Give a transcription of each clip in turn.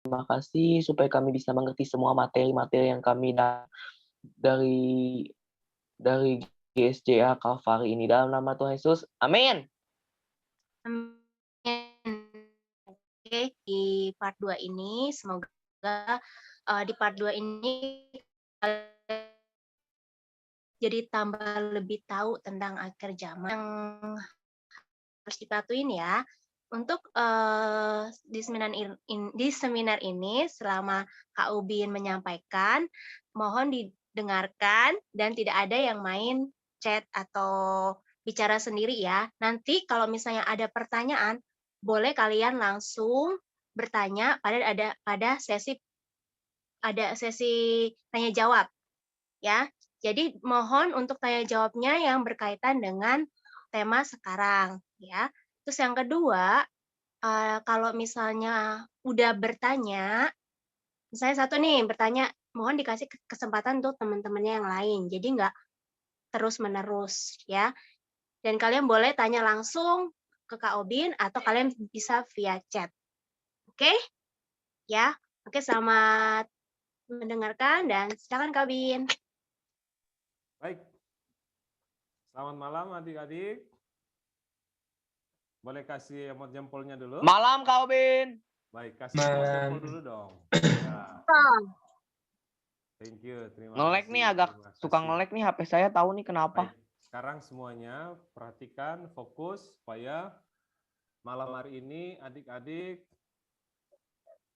Terima kasih supaya kami bisa mengerti semua materi-materi yang kami dari dari GSJA Kalvari ini. Dalam nama Tuhan Yesus, amin. Amin. Oke, di part 2 ini semoga di part 2 ini jadi tambah lebih tahu tentang akhir zaman yang harus dipatuhin ya. Untuk di seminar ini selama Kak Ubin menyampaikan, mohon didengarkan dan tidak ada yang main chat atau bicara sendiri ya. Nanti kalau misalnya ada pertanyaan, boleh kalian langsung bertanya pada sesi tanya jawab ya. Jadi mohon untuk tanya jawabnya yang berkaitan dengan tema sekarang ya. Terus yang kedua, kalau misalnya udah bertanya, misalnya satu nih bertanya, mohon dikasih kesempatan untuk teman-temannya yang lain. Jadi nggak terus-menerus ya. Dan kalian boleh tanya langsung ke Kak Obin atau kalian bisa via chat. Oke? Ya. Oke, selamat mendengarkan dan silakan Kak Obin. Baik. Selamat malam adik-adik. Boleh kasih emot jempolnya dulu? Malam Kak Obin. Baik, kasih emot jempol dulu dong. Ya. Thank you, terima Ngelek kasih. nih agak Terima suka kasih. ngelek nih HP saya tahu nih kenapa. Baik, sekarang semuanya perhatikan, fokus supaya malam hari ini adik-adik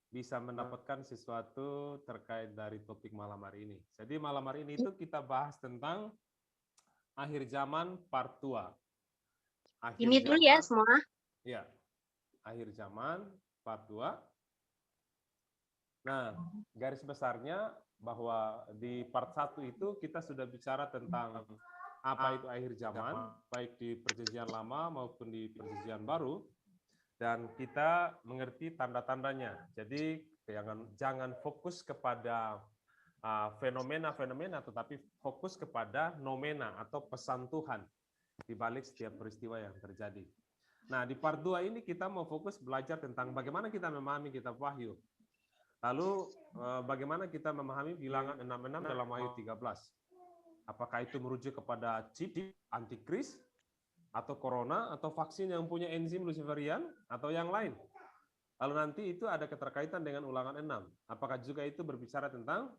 bisa mendapatkan sesuatu terkait dari topik malam hari ini. Jadi malam hari ini itu kita bahas tentang akhir zaman part 2. Ini dulu ya semua. Ya, akhir zaman part 2. Nah, garis besarnya bahwa di part 1 itu kita sudah bicara tentang apa itu akhir zaman, baik di perjanjian lama maupun di perjanjian baru, dan kita mengerti tanda-tandanya. Jadi jangan fokus kepada fenomena-fenomena, tetapi fokus kepada nomena atau pesan Tuhan di balik setiap peristiwa yang terjadi. Nah, di part 2 ini kita mau fokus belajar tentang bagaimana kita memahami kitab Wahyu. Lalu bagaimana kita memahami bilangan 66 dalam Wahyu 13. Apakah itu merujuk kepada chip, antikris, atau corona, atau vaksin yang punya enzim luciferian, atau yang lain. Lalu nanti itu ada keterkaitan dengan ulangan 6. Apakah juga itu berbicara tentang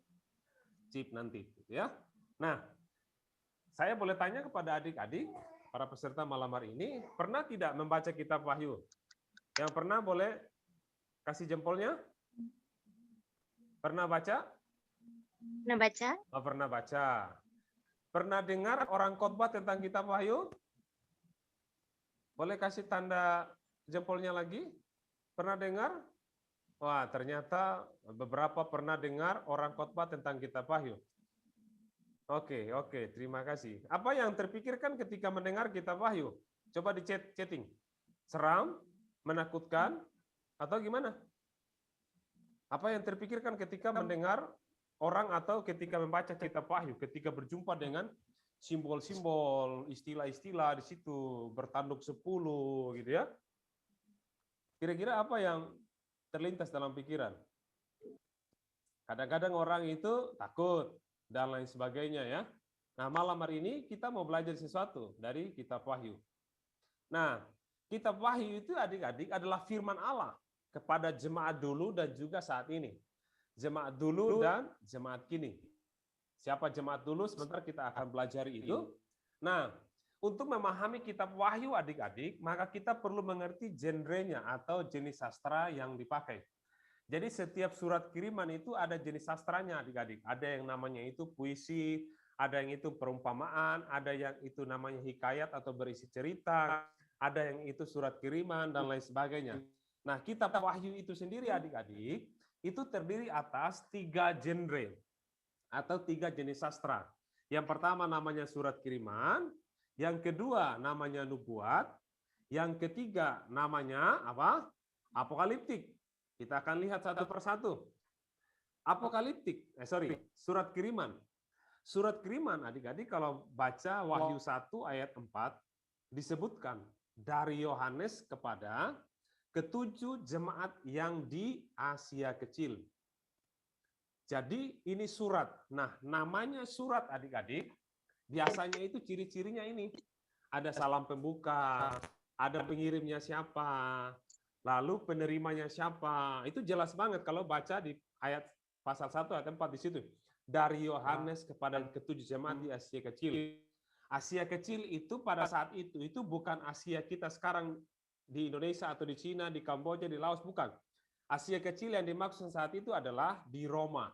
chip nanti, ya? Nah, saya boleh tanya kepada adik-adik, para peserta malam hari ini, pernah tidak membaca kitab Wahyu? Yang pernah boleh kasih jempolnya? Pernah baca? Pernah baca? Oh, pernah baca. Pernah dengar orang khotbah tentang kitab Wahyu? Boleh kasih tanda jempolnya lagi? Pernah dengar? Wah, ternyata beberapa pernah dengar orang khotbah tentang kitab Wahyu. Oke, terima kasih. Apa yang terpikirkan ketika mendengar kitab Wahyu? Coba di chatting. Seram, menakutkan, atau gimana? Apa yang terpikirkan ketika mendengar orang atau ketika membaca kitab Wahyu, ketika berjumpa dengan simbol-simbol, istilah-istilah di situ, bertanduk 10 gitu ya. Kira-kira apa yang terlintas dalam pikiran? Kadang-kadang orang itu takut dan lain sebagainya ya. Nah, malam hari ini kita mau belajar sesuatu dari kitab Wahyu. Nah, kitab Wahyu itu adik-adik adalah firman Allah kepada jemaat dulu dan juga saat ini. Jemaat dulu dan jemaat kini. Siapa jemaat dulu? Sebentar kita akan belajar itu. Nah, untuk memahami kitab Wahyu adik-adik, maka kita perlu mengerti genrenya atau jenis sastra yang dipakai. Jadi setiap surat kiriman itu ada jenis sastranya adik-adik. Ada yang namanya itu puisi, ada yang itu perumpamaan, ada yang itu namanya hikayat atau berisi cerita, ada yang itu surat kiriman dan lain sebagainya. Nah, kitab Wahyu itu sendiri adik-adik, itu terdiri atas 3 genre atau 3 jenis sastra. Yang pertama namanya surat kiriman, yang kedua namanya nubuat, yang ketiga namanya apa? Apokaliptik. Kita akan lihat satu persatu. Surat kiriman. Surat kiriman adik-adik kalau baca Wahyu 1 ayat 4 disebutkan dari Yohanes kepada ketujuh jemaat yang di Asia Kecil. Jadi ini surat. Nah, namanya surat adik-adik, biasanya itu ciri-cirinya ini. Ada salam pembuka, ada pengirimnya siapa, lalu penerimanya siapa. Itu jelas banget kalau baca di ayat pasal 1 ayat 4 di situ. Dari Yohanes kepada ketujuh jemaat di Asia Kecil. Asia Kecil itu pada saat itu bukan Asia kita sekarang di Indonesia atau di Cina, di Kamboja, di Laos, bukan. Asia Kecil yang dimaksud saat itu adalah di Roma.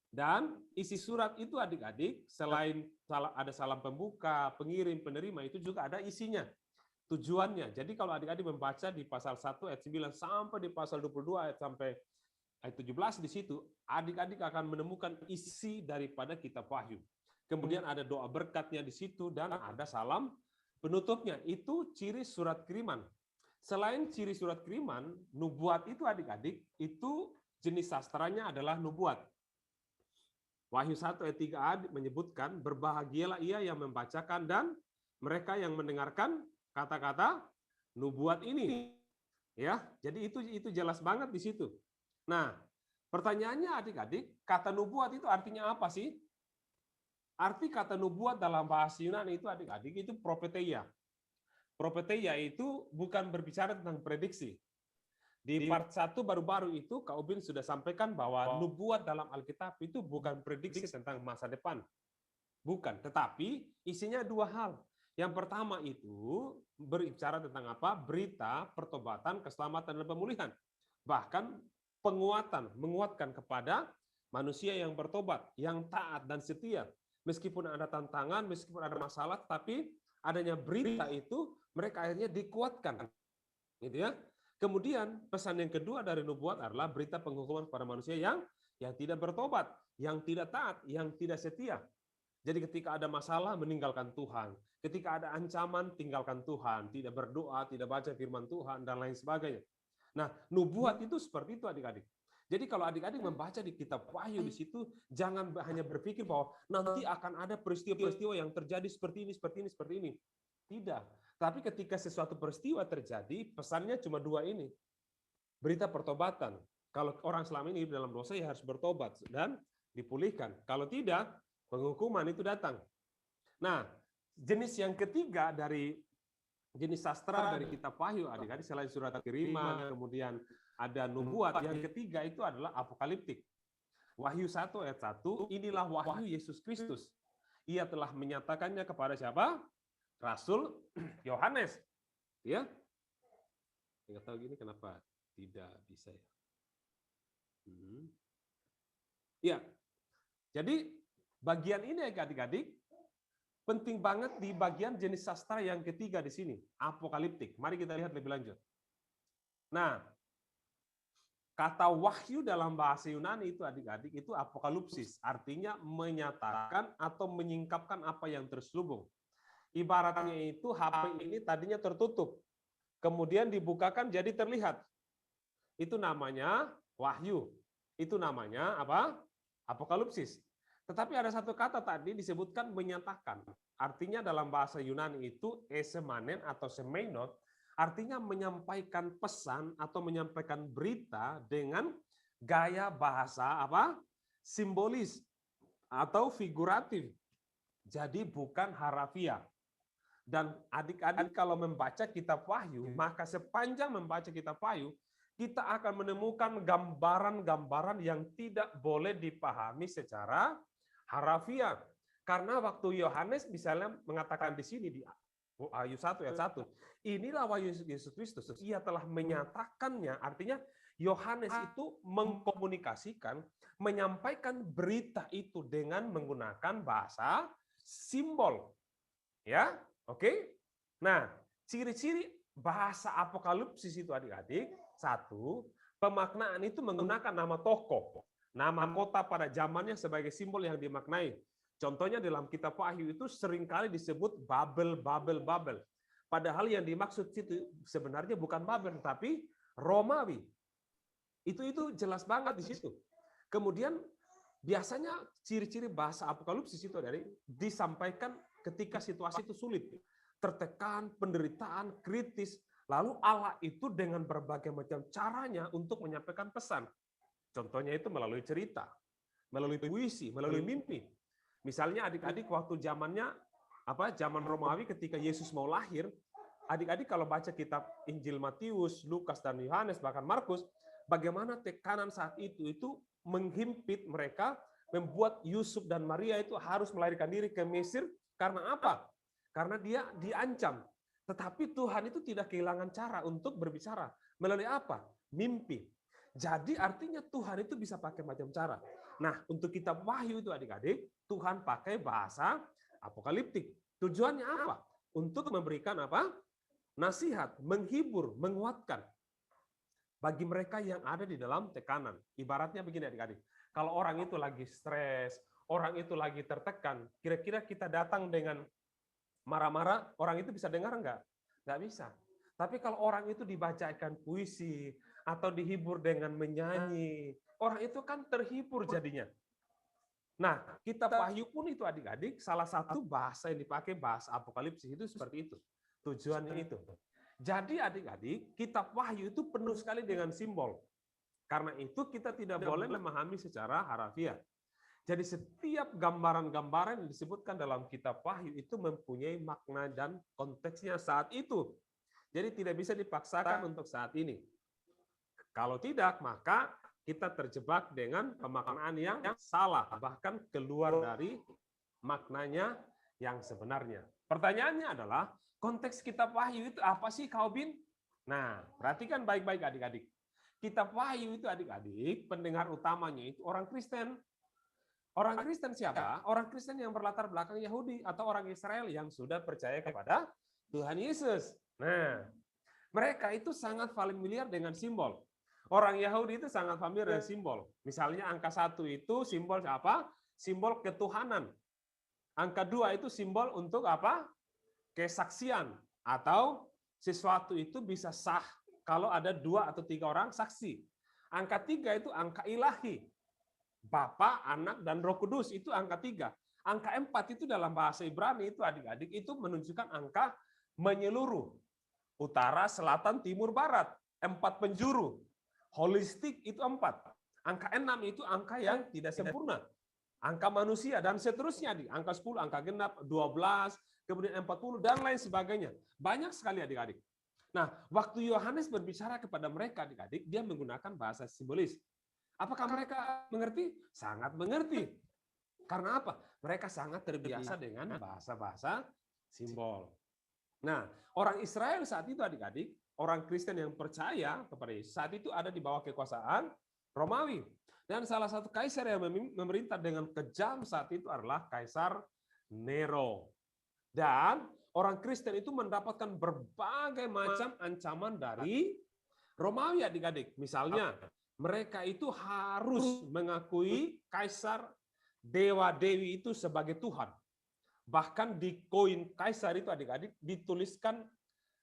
Dan isi surat itu adik-adik, selain ada salam pembuka, pengirim, penerima, itu juga ada isinya, tujuannya. Jadi kalau adik-adik membaca di pasal 1 ayat 9 sampai di pasal 22 ayat sampai ayat 17 di situ, adik-adik akan menemukan isi daripada kitab Wahyu. Kemudian ada doa berkatnya di situ dan ada salam penutupnya. Itu ciri surat kiriman. Selain ciri surat kiriman, nubuat itu adik-adik, itu jenis sastranya adalah nubuat. Wahyu 1 ayat 3a menyebutkan, berbahagialah ia yang membacakan dan mereka yang mendengarkan kata-kata nubuat ini. Ya, jadi itu jelas banget di situ. Nah, pertanyaannya adik-adik, kata nubuat itu artinya apa sih? Arti kata nubuat dalam bahasa Yunani itu adik-adik itu profeteia. Profeteia itu bukan berbicara tentang prediksi. Di part 1 baru-baru itu Kak Ubin sudah sampaikan bahwa nubuat dalam Alkitab itu bukan prediksi tentang masa depan. Bukan, tetapi isinya dua hal. Yang pertama itu berbicara tentang apa? Berita, pertobatan, keselamatan, dan pemulihan. Bahkan penguatan, menguatkan kepada manusia yang bertobat, yang taat dan setia. Meskipun ada tantangan, meskipun ada masalah, tapi adanya berita itu mereka akhirnya dikuatkan. Gitu ya. Kemudian pesan yang kedua dari nubuat adalah berita penghukuman kepada manusia yang tidak bertobat, yang tidak taat, yang tidak setia. Jadi ketika ada masalah meninggalkan Tuhan, ketika ada ancaman tinggalkan Tuhan, tidak berdoa, tidak baca firman Tuhan dan lain sebagainya. Nah, nubuat itu seperti itu adik-adik. Jadi kalau adik-adik membaca di kitab Wahyu di situ, jangan hanya berpikir bahwa nanti akan ada peristiwa-peristiwa yang terjadi seperti ini, seperti ini, seperti ini. Tidak. Tapi ketika sesuatu peristiwa terjadi, pesannya cuma dua ini. Berita pertobatan. Kalau orang selama ini dalam dosa ya harus bertobat dan dipulihkan. Kalau tidak, penghukuman itu datang. Nah, jenis yang ketiga dari jenis sastra dari kitab Wahyu, adik-adik, selain surat kiriman, kemudian ada nubuat, yang ketiga itu adalah apokaliptik. Wahyu 1 ayat 1, inilah wahyu Yesus Kristus. Ia telah menyatakannya kepada siapa? Rasul Yohanes. Ya. Enggak tahu gini kenapa tidak bisa ya. Ya. Jadi bagian ini adik-adik penting banget di bagian jenis sastra yang ketiga di sini, apokaliptik. Mari kita lihat lebih lanjut. Nah, kata wahyu dalam bahasa Yunani itu adik-adik itu apokalipsis, artinya menyatakan atau menyingkapkan apa yang terselubung. Ibaratnya itu HP ini tadinya tertutup, kemudian dibukakan jadi terlihat. Itu namanya wahyu. Itu namanya apa? Apokalipsis. Tetapi ada satu kata tadi disebutkan menyatakan. Artinya dalam bahasa Yunani itu esemanen atau semeinon, artinya menyampaikan pesan atau menyampaikan berita dengan gaya bahasa apa? Simbolis atau figuratif. Jadi bukan harafiah. Dan adik-adik kalau membaca kitab Wahyu, maka sepanjang membaca kitab Wahyu, kita akan menemukan gambaran-gambaran yang tidak boleh dipahami secara harafiah. Karena waktu Yohanes misalnya mengatakan di sini di Wahyu 1 ayat 1, inilah wahyu Yesus Kristus. Ia telah menyatakannya, artinya Yohanes itu mengkomunikasikan, menyampaikan berita itu dengan menggunakan bahasa simbol. Ya, oke? Nah, ciri-ciri bahasa apokalipsis itu adik-adik, satu, pemaknaan itu menggunakan nama tokoh, nama kota pada zamannya sebagai simbol yang dimaknai. Contohnya dalam kitab Wahyu itu seringkali disebut Babel, Babel, Babel. Padahal yang dimaksud itu sebenarnya bukan Babel, tapi Romawi. Itu jelas banget di situ. Kemudian biasanya ciri-ciri bahasa apokalipsis itu dari disampaikan ketika situasi itu sulit, tertekan, penderitaan, kritis, Lalu Allah itu dengan berbagai macam caranya untuk menyampaikan pesan. Contohnya itu melalui cerita, melalui puisi, melalui mimpi. Misalnya adik-adik waktu zaman Romawi ketika Yesus mau lahir, adik-adik kalau baca kitab Injil Matius, Lukas dan Yohanes bahkan Markus, bagaimana tekanan saat itu menghimpit mereka, membuat Yusuf dan Maria itu harus melarikan diri ke Mesir karena apa? Karena dia diancam. Tetapi Tuhan itu tidak kehilangan cara untuk berbicara. Melalui apa? Mimpi. Jadi artinya Tuhan itu bisa pakai macam cara. Nah, untuk kitab Wahyu itu adik-adik, Tuhan pakai bahasa apokaliptik. Tujuannya apa? Untuk memberikan apa? Nasihat, menghibur, menguatkan. Bagi mereka yang ada di dalam tekanan. Ibaratnya begini adik-adik. Kalau orang itu lagi stres, orang itu lagi tertekan, kira-kira kita datang dengan marah-marah, orang itu bisa dengar enggak? Enggak bisa. Tapi kalau orang itu dibacakan puisi atau dihibur dengan menyanyi, orang itu kan terhibur jadinya. Nah, kitab Wahyu pun itu adik-adik, salah satu bahasa yang dipakai bahasa apokalipsis itu seperti itu. Tujuannya itu. Jadi adik-adik, kitab Wahyu itu penuh sekali dengan simbol. Karena itu kita tidak boleh memahami secara harafiah. Jadi setiap gambaran-gambaran yang disebutkan dalam kitab Wahyu itu mempunyai makna dan konteksnya saat itu. Jadi tidak bisa dipaksakan untuk saat ini. Kalau tidak, maka kita terjebak dengan pemaknaan yang salah, bahkan keluar dari maknanya yang sebenarnya. Pertanyaannya adalah, konteks kitab Wahyu itu apa sih, Kaubin? Nah, perhatikan baik-baik adik-adik. Kitab Wahyu itu adik-adik, pendengar utamanya itu orang Kristen. Orang Kristen siapa? Orang Kristen yang berlatar belakang Yahudi atau orang Israel yang sudah percaya kepada Tuhan Yesus. Nah, mereka itu sangat familiar dengan simbol. Orang Yahudi itu sangat familiar dengan simbol. Misalnya angka 1 itu simbol apa? Simbol ketuhanan. Angka 2 itu simbol untuk apa? Kesaksian. Atau sesuatu itu bisa sah kalau ada 2 atau 3 orang saksi. Angka 3 itu angka ilahi. Bapa, Anak, dan Roh Kudus, itu angka 3. Angka 4 itu dalam bahasa Ibrani itu adik-adik itu menunjukkan angka menyeluruh. Utara, selatan, timur, barat. 4 penjuru. Holistik itu 4. Angka 6 itu angka yang tidak sempurna. Angka manusia dan seterusnya. Angka 10, angka genap, 12, kemudian 40, dan lain sebagainya. Banyak sekali adik-adik. Nah, waktu Yohanes berbicara kepada mereka adik-adik, dia menggunakan bahasa simbolis. Apakah mereka mengerti? Sangat mengerti. Karena apa? Mereka sangat terbiasa dengan bahasa-bahasa simbol. Nah, orang Israel saat itu adik-adik, orang Kristen yang percaya kepada Yesus, saat itu ada di bawah kekuasaan Romawi. Dan salah satu kaisar yang memerintah dengan kejam saat itu adalah Kaisar Nero. Dan orang Kristen itu mendapatkan berbagai macam ancaman dari Romawi adik-adik. Misalnya, mereka itu harus mengakui kaisar dewa-dewi itu sebagai Tuhan. Bahkan di koin kaisar itu adik-adik dituliskan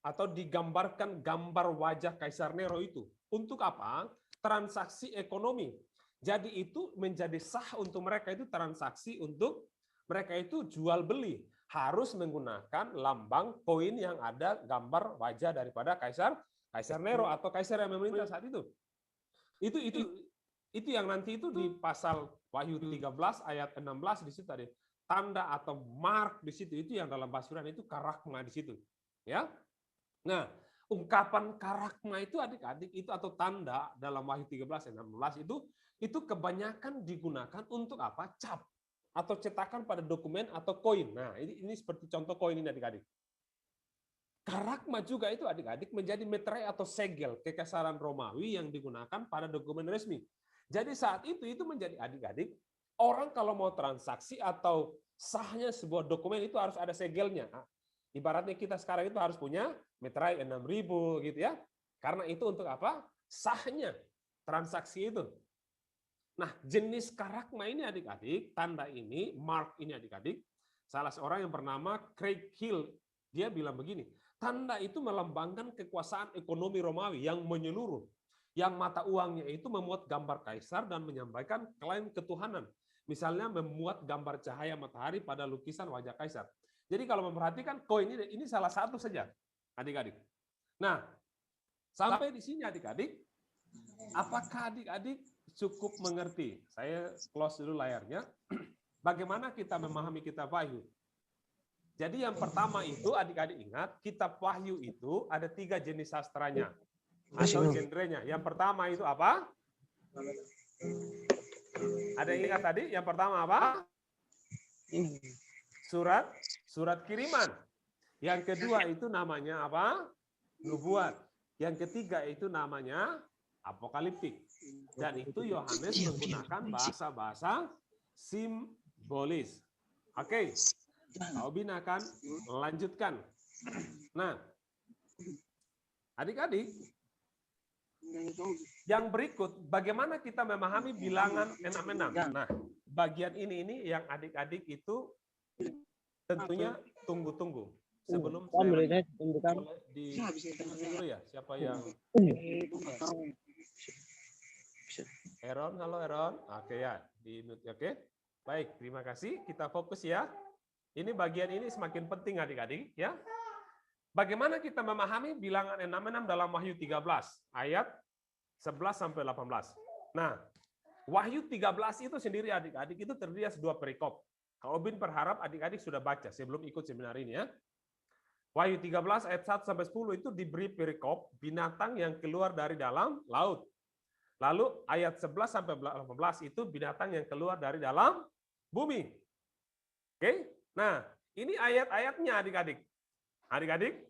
atau digambarkan gambar wajah Kaisar Nero itu. Untuk apa? Transaksi ekonomi. Jadi itu menjadi sah untuk mereka itu transaksi untuk mereka itu jual beli. Harus menggunakan lambang koin yang ada gambar wajah daripada Kaisar Nero atau kaisar yang memerintah saat itu. Itu yang nanti itu di pasal Wahyu 13 ayat 16 di situ tadi. Tanda atau mark di situ itu yang dalam bahasa Yunani itu karakma di situ. Ya. Nah, ungkapan karakma itu adik-adik itu atau tanda dalam Wahyu 13 ayat 16 itu kebanyakan digunakan untuk apa? Cap atau cetakan pada dokumen atau koin. Nah, ini seperti contoh koin ini adik-adik. Karakma juga itu adik-adik menjadi meterai atau segel kekaisaran Romawi yang digunakan pada dokumen resmi. Jadi saat itu menjadi adik-adik, orang kalau mau transaksi atau sahnya sebuah dokumen itu harus ada segelnya. Ibaratnya kita sekarang itu harus punya meterai 6.000 gitu ya. Karena itu untuk apa? Sahnya transaksi itu. Nah, jenis karakma ini adik-adik, tanda ini, mark ini adik-adik, salah seorang yang bernama Craig Hill, dia bilang begini, tanda itu melambangkan kekuasaan ekonomi Romawi yang menyeluruh, yang mata uangnya itu memuat gambar kaisar dan menyampaikan klaim ketuhanan. Misalnya memuat gambar cahaya matahari pada lukisan wajah kaisar. Jadi kalau memperhatikan koin ini salah satu saja, adik-adik. Nah, Sampai di sini adik-adik, apakah adik-adik cukup mengerti? Saya close dulu layarnya. Bagaimana kita memahami kitab Wahyu? Jadi yang pertama itu adik-adik ingat, kitab Wahyu itu ada 3 jenis sastranya atau genrenya. Yang pertama itu apa? Ada yang ingat tadi? Yang pertama apa? Surat kiriman. Yang kedua itu namanya apa? Nubuat. Yang ketiga itu namanya apokaliptik. Dan itu Yohanes menggunakan bahasa-bahasa simbolis. Oke. Obin akan melanjutkan. Nah, adik-adik, yang berikut, bagaimana kita memahami bilangan 66? Nah, bagian ini yang adik-adik itu tentunya tunggu-tunggu. Sebelum saya di dulu ya, siapa yang Eron, halo Eron. Oke ya, di mute. Oke. Baik, terima kasih. Kita fokus ya. Ini bagian ini semakin penting adik-adik ya. Bagaimana kita memahami bilangan 66 dalam Wahyu 13 ayat 11 sampai 18. Nah, Wahyu 13 itu sendiri adik-adik itu terdiri dari 2 perikop. Kak Obin berharap adik-adik sudah baca sebelum ikut seminar ini ya. Wahyu 13 ayat 1 sampai 10 itu diberi perikop binatang yang keluar dari dalam laut. Lalu ayat 11 sampai 18 itu binatang yang keluar dari dalam bumi. Oke? Nah, ini ayat-ayatnya adik-adik. Adik-adik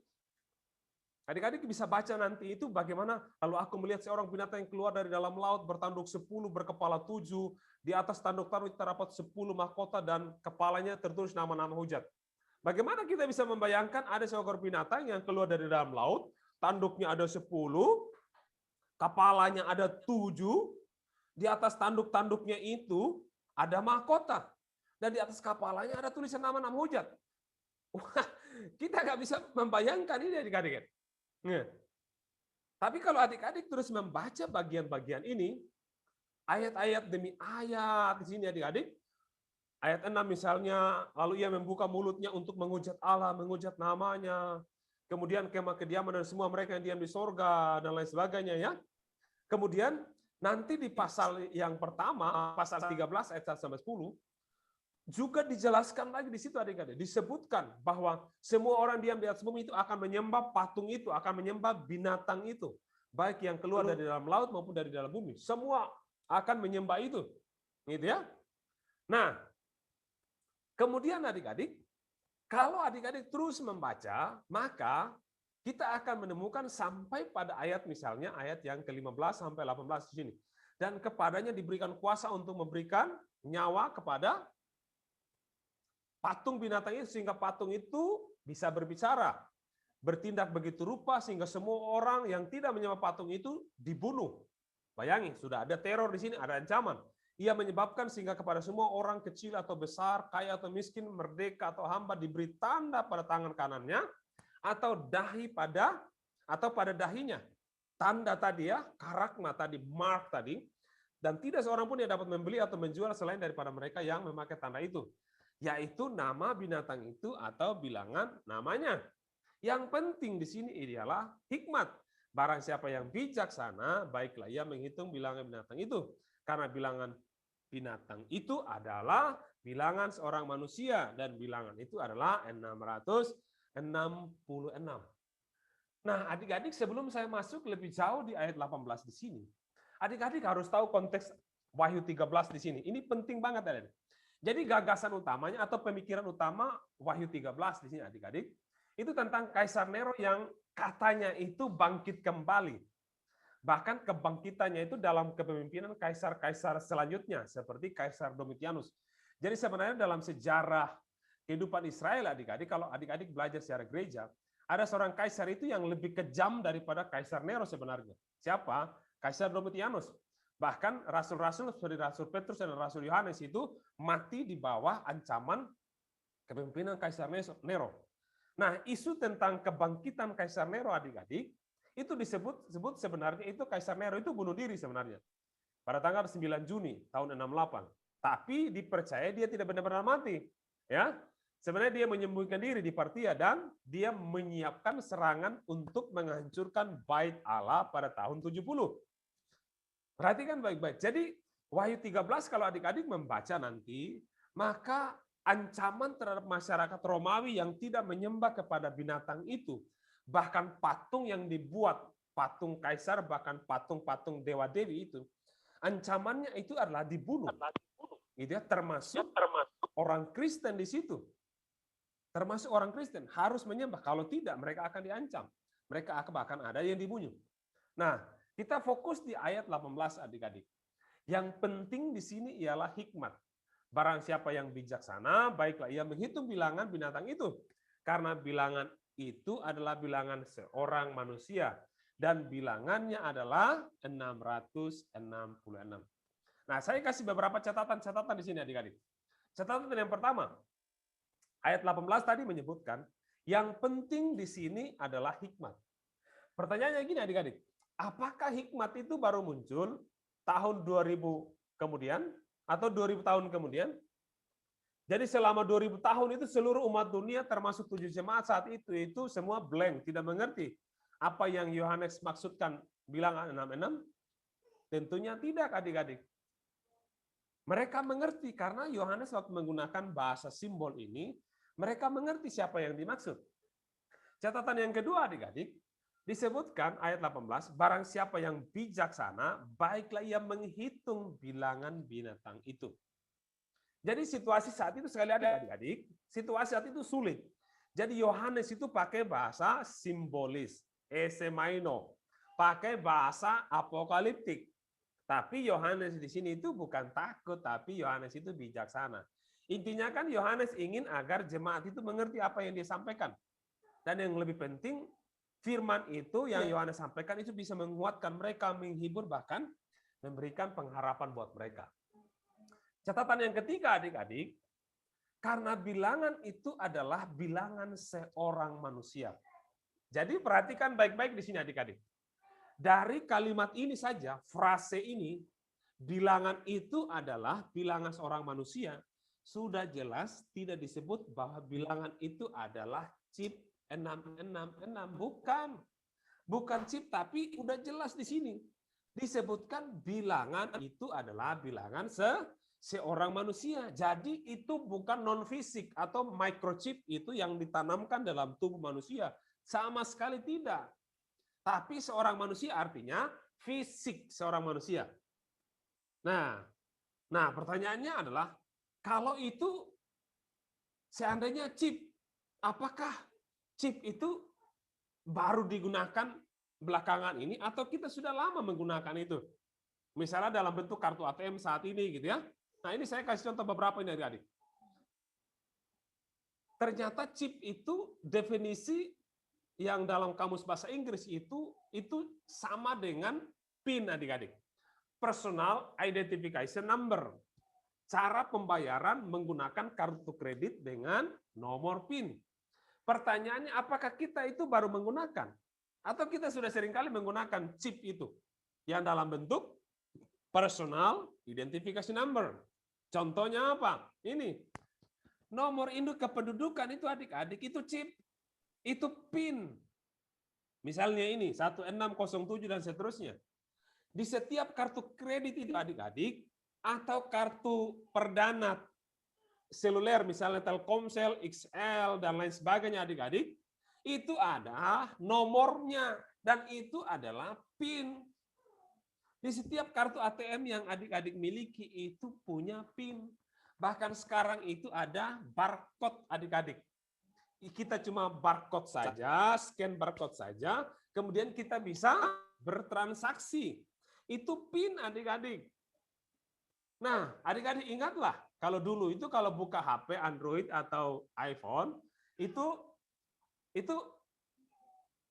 bisa baca nanti itu bagaimana lalu aku melihat seorang binatang yang keluar dari dalam laut bertanduk 10, berkepala 7, di atas tanduk-tanduk terdapat 10 mahkota dan kepalanya tertulis nama-nama hujat. Bagaimana kita bisa membayangkan ada seekor binatang yang keluar dari dalam laut, tanduknya ada 10, kepalanya ada 7, di atas tanduk-tanduknya itu ada mahkota. Dan di atas kepalanya ada tulisan nama-nama hujat. Wah, kita nggak bisa membayangkan ini adik-adik. Nah, tapi kalau adik-adik terus membaca bagian-bagian ini, ayat-ayat demi ayat di sini adik-adik, ayat 6 misalnya, lalu ia membuka mulutnya untuk menghujat Allah, menghujat namanya, kemudian kemah kediaman dan semua mereka yang diam di sorga, dan lain sebagainya ya. Kemudian nanti di pasal yang pertama, pasal 13 ayat 1 sampai 10, juga dijelaskan lagi di situ adik-adik, disebutkan bahwa semua orang diam di atas bumi itu akan menyembah patung itu, akan menyembah binatang itu, baik yang keluar dari dalam laut maupun dari dalam bumi. Semua akan menyembah itu. Gitu ya. Nah, kemudian adik-adik, kalau adik-adik terus membaca, maka kita akan menemukan sampai pada ayat misalnya ayat yang ke-15 sampai 18 di sini. Dan kepadanya diberikan kuasa untuk memberikan nyawa kepada patung binatang itu sehingga patung itu bisa berbicara, bertindak begitu rupa sehingga semua orang yang tidak menyembah patung itu dibunuh. Bayangin, sudah ada teror di sini, ada ancaman. Ia menyebabkan sehingga kepada semua orang kecil atau besar, kaya atau miskin, merdeka atau hamba diberi tanda pada tangan kanannya atau pada dahinya. Tanda tadi ya, karakma tadi, mark tadi, dan tidak seorang pun yang dapat membeli atau menjual selain daripada mereka yang memakai tanda itu. Yaitu nama binatang itu atau bilangan namanya. Yang penting di sini ialah hikmat. Barang siapa yang bijaksana, baiklah ia menghitung bilangan binatang itu. Karena bilangan binatang itu adalah bilangan seorang manusia. Dan bilangan itu adalah 666. Nah, adik-adik sebelum saya masuk lebih jauh di ayat 18 di sini, adik-adik harus tahu konteks Wahyu 13 di sini. Ini penting banget, adik. Jadi gagasan utamanya atau pemikiran utama Wahyu 13 di sini adik-adik, itu tentang Kaisar Nero yang katanya itu bangkit kembali. Bahkan kebangkitannya itu dalam kepemimpinan kaisar-kaisar selanjutnya, seperti Kaisar Domitianus. Jadi sebenarnya dalam sejarah kehidupan Israel adik-adik, kalau adik-adik belajar sejarah gereja, ada seorang kaisar itu yang lebih kejam daripada Kaisar Nero sebenarnya. Siapa? Kaisar Domitianus. Bahkan rasul-rasul seperti Rasul Petrus dan Rasul Yohanes itu mati di bawah ancaman kepemimpinan Kaisar Nero. Nah, isu tentang kebangkitan Kaisar Nero adik-adik, itu disebut sebenarnya itu Kaisar Nero itu bunuh diri sebenarnya. Pada tanggal 9 Juni tahun 68. Tapi dipercaya dia tidak benar-benar mati. Ya. Sebenarnya dia menyembunyikan diri di Partia dan dia menyiapkan serangan untuk menghancurkan bait Allah pada tahun 70. Perhatikan baik-baik. Jadi Wahyu 13 kalau adik-adik membaca nanti, maka ancaman terhadap masyarakat Romawi yang tidak menyembah kepada binatang itu, bahkan patung yang dibuat, patung kaisar, bahkan patung-patung dewa-dewi itu, ancamannya itu adalah dibunuh. Gitu ya, termasuk orang Kristen di situ. Termasuk orang Kristen harus menyembah. Kalau tidak, mereka akan diancam. Mereka akan ada yang dibunuh. Nah, kita fokus di ayat 18 adik-adik. Yang penting di sini ialah hikmat. Barang siapa yang bijaksana, baiklah ia menghitung bilangan binatang itu. Karena bilangan itu adalah bilangan seorang manusia. Dan bilangannya adalah 666. Nah, saya kasih beberapa catatan-catatan di sini adik-adik. Catatan yang pertama, ayat 18 tadi menyebutkan, yang penting di sini adalah hikmat. Pertanyaannya gini adik-adik, apakah hikmat itu baru muncul tahun 2000 kemudian atau 2000 tahun kemudian? Jadi selama 2000 tahun itu seluruh umat dunia termasuk 7 jemaat saat itu semua blank, tidak mengerti apa yang Yohanes maksudkan bilangan 66? Tentunya tidak adik-adik. Mereka mengerti karena Yohanes waktu menggunakan bahasa simbol ini, mereka mengerti siapa yang dimaksud. Catatan yang kedua adik-adik, disebutkan ayat 18, barang siapa yang bijaksana, baiklah ia menghitung bilangan binatang itu. Jadi situasi saat itu sekali ada adik-adik, situasi saat itu sulit. Jadi Yohanes itu pakai bahasa simbolis, esemaino, pakai bahasa apokaliptik. Tapi Yohanes di sini itu bukan takut, tapi Yohanes itu bijaksana. Intinya kan Yohanes ingin agar jemaat itu mengerti apa yang dia sampaikan. Dan yang lebih penting, firman itu yang Yohanes sampaikan itu bisa menguatkan mereka, menghibur, bahkan memberikan pengharapan buat mereka. Catatan yang ketiga adik-adik, karena bilangan itu adalah bilangan seorang manusia. Jadi perhatikan baik-baik di sini adik-adik. Dari kalimat ini saja, frase ini, bilangan itu adalah bilangan seorang manusia, sudah jelas tidak disebut bahwa bilangan itu adalah chip 666. Bukan chip, tapi udah jelas di sini. Disebutkan bilangan itu adalah bilangan seorang manusia. Jadi itu bukan non-fisik atau microchip itu yang ditanamkan dalam tubuh manusia. Sama sekali tidak. Tapi seorang manusia artinya fisik seorang manusia. Nah, pertanyaannya adalah, kalau itu seandainya chip, apakah chip itu baru digunakan belakangan ini atau kita sudah lama menggunakan itu? Misalnya dalam bentuk kartu ATM saat ini gitu ya. Nah, ini saya kasih contoh beberapa ini adik-adik. Ternyata chip itu definisi yang dalam kamus bahasa Inggris itu sama dengan PIN adik-adik. Personal Identification Number. Cara pembayaran menggunakan kartu kredit dengan nomor PIN. Pertanyaannya, apakah kita itu baru menggunakan? Atau kita sudah seringkali menggunakan chip itu? Yang dalam bentuk Personal Identification Number. Contohnya apa? Ini. Nomor induk kependudukan itu adik-adik, itu chip. Itu PIN. Misalnya ini, 1607 dan seterusnya. Di setiap kartu kredit itu adik-adik, atau kartu perdana seluler, misalnya Telkomsel, XL, dan lain sebagainya adik-adik, itu ada nomornya, dan itu adalah PIN. Di setiap kartu ATM yang adik-adik miliki itu punya PIN. Bahkan sekarang itu ada barcode adik-adik. Kita cuma barcode saja, scan barcode saja, kemudian kita bisa bertransaksi. Itu PIN adik-adik. Nah, adik-adik ingatlah, kalau dulu itu kalau buka HP Android atau iPhone, itu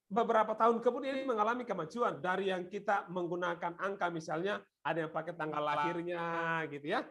beberapa tahun kemudian mengalami kemajuan. Dari yang kita menggunakan angka, misalnya ada yang pakai tanggal lahirnya gitu ya.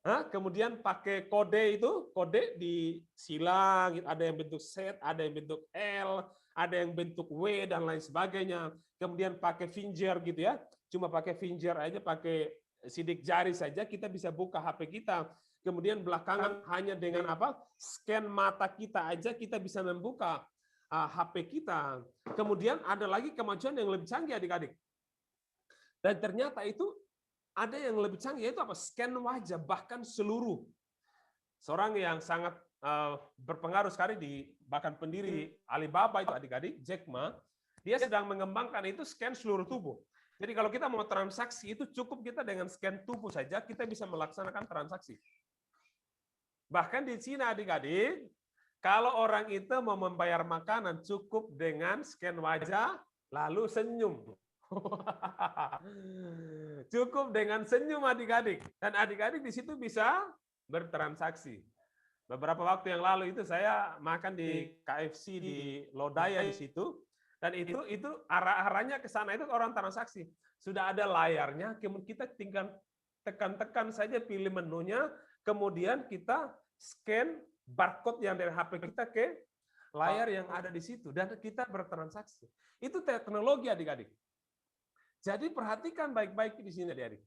Kemudian pakai kode itu, kode disilang, ada yang bentuk Z, ada yang bentuk L, ada yang bentuk W, dan lain sebagainya. Kemudian pakai finger gitu ya, cuma pakai finger aja, pakai sidik jari saja kita bisa buka HP kita. kemudian belakangan hanya dengan apa? Scan mata kita aja kita bisa membuka HP kita. Kemudian ada lagi kemajuan yang lebih canggih adik-adik. Dan ternyata itu ada yang lebih canggih, yaitu apa? Scan wajah, bahkan seluruh. Seorang yang sangat berpengaruh sekali bahkan pendiri Alibaba itu adik-adik, Jack Ma, dia sedang mengembangkan itu scan seluruh tubuh. Jadi kalau kita mau transaksi itu cukup kita dengan scan tubuh saja kita bisa melaksanakan transaksi. Bahkan di Cina adik-adik, kalau orang itu mau membayar makanan cukup dengan scan wajah lalu senyum. Cukup dengan senyum adik-adik. Dan adik-adik di situ bisa bertransaksi. Beberapa waktu yang lalu itu saya makan di KFC di Lodaya di situ. Dan itu arahnya ke sana itu orang transaksi. Sudah ada layarnya, kemudian kita tinggal tekan-tekan saja pilih menunya, kemudian kita scan barcode yang dari HP kita ke layar yang ada di situ dan kita bertransaksi. Itu teknologi adik-adik. Jadi perhatikan baik-baik di sini adik-adik.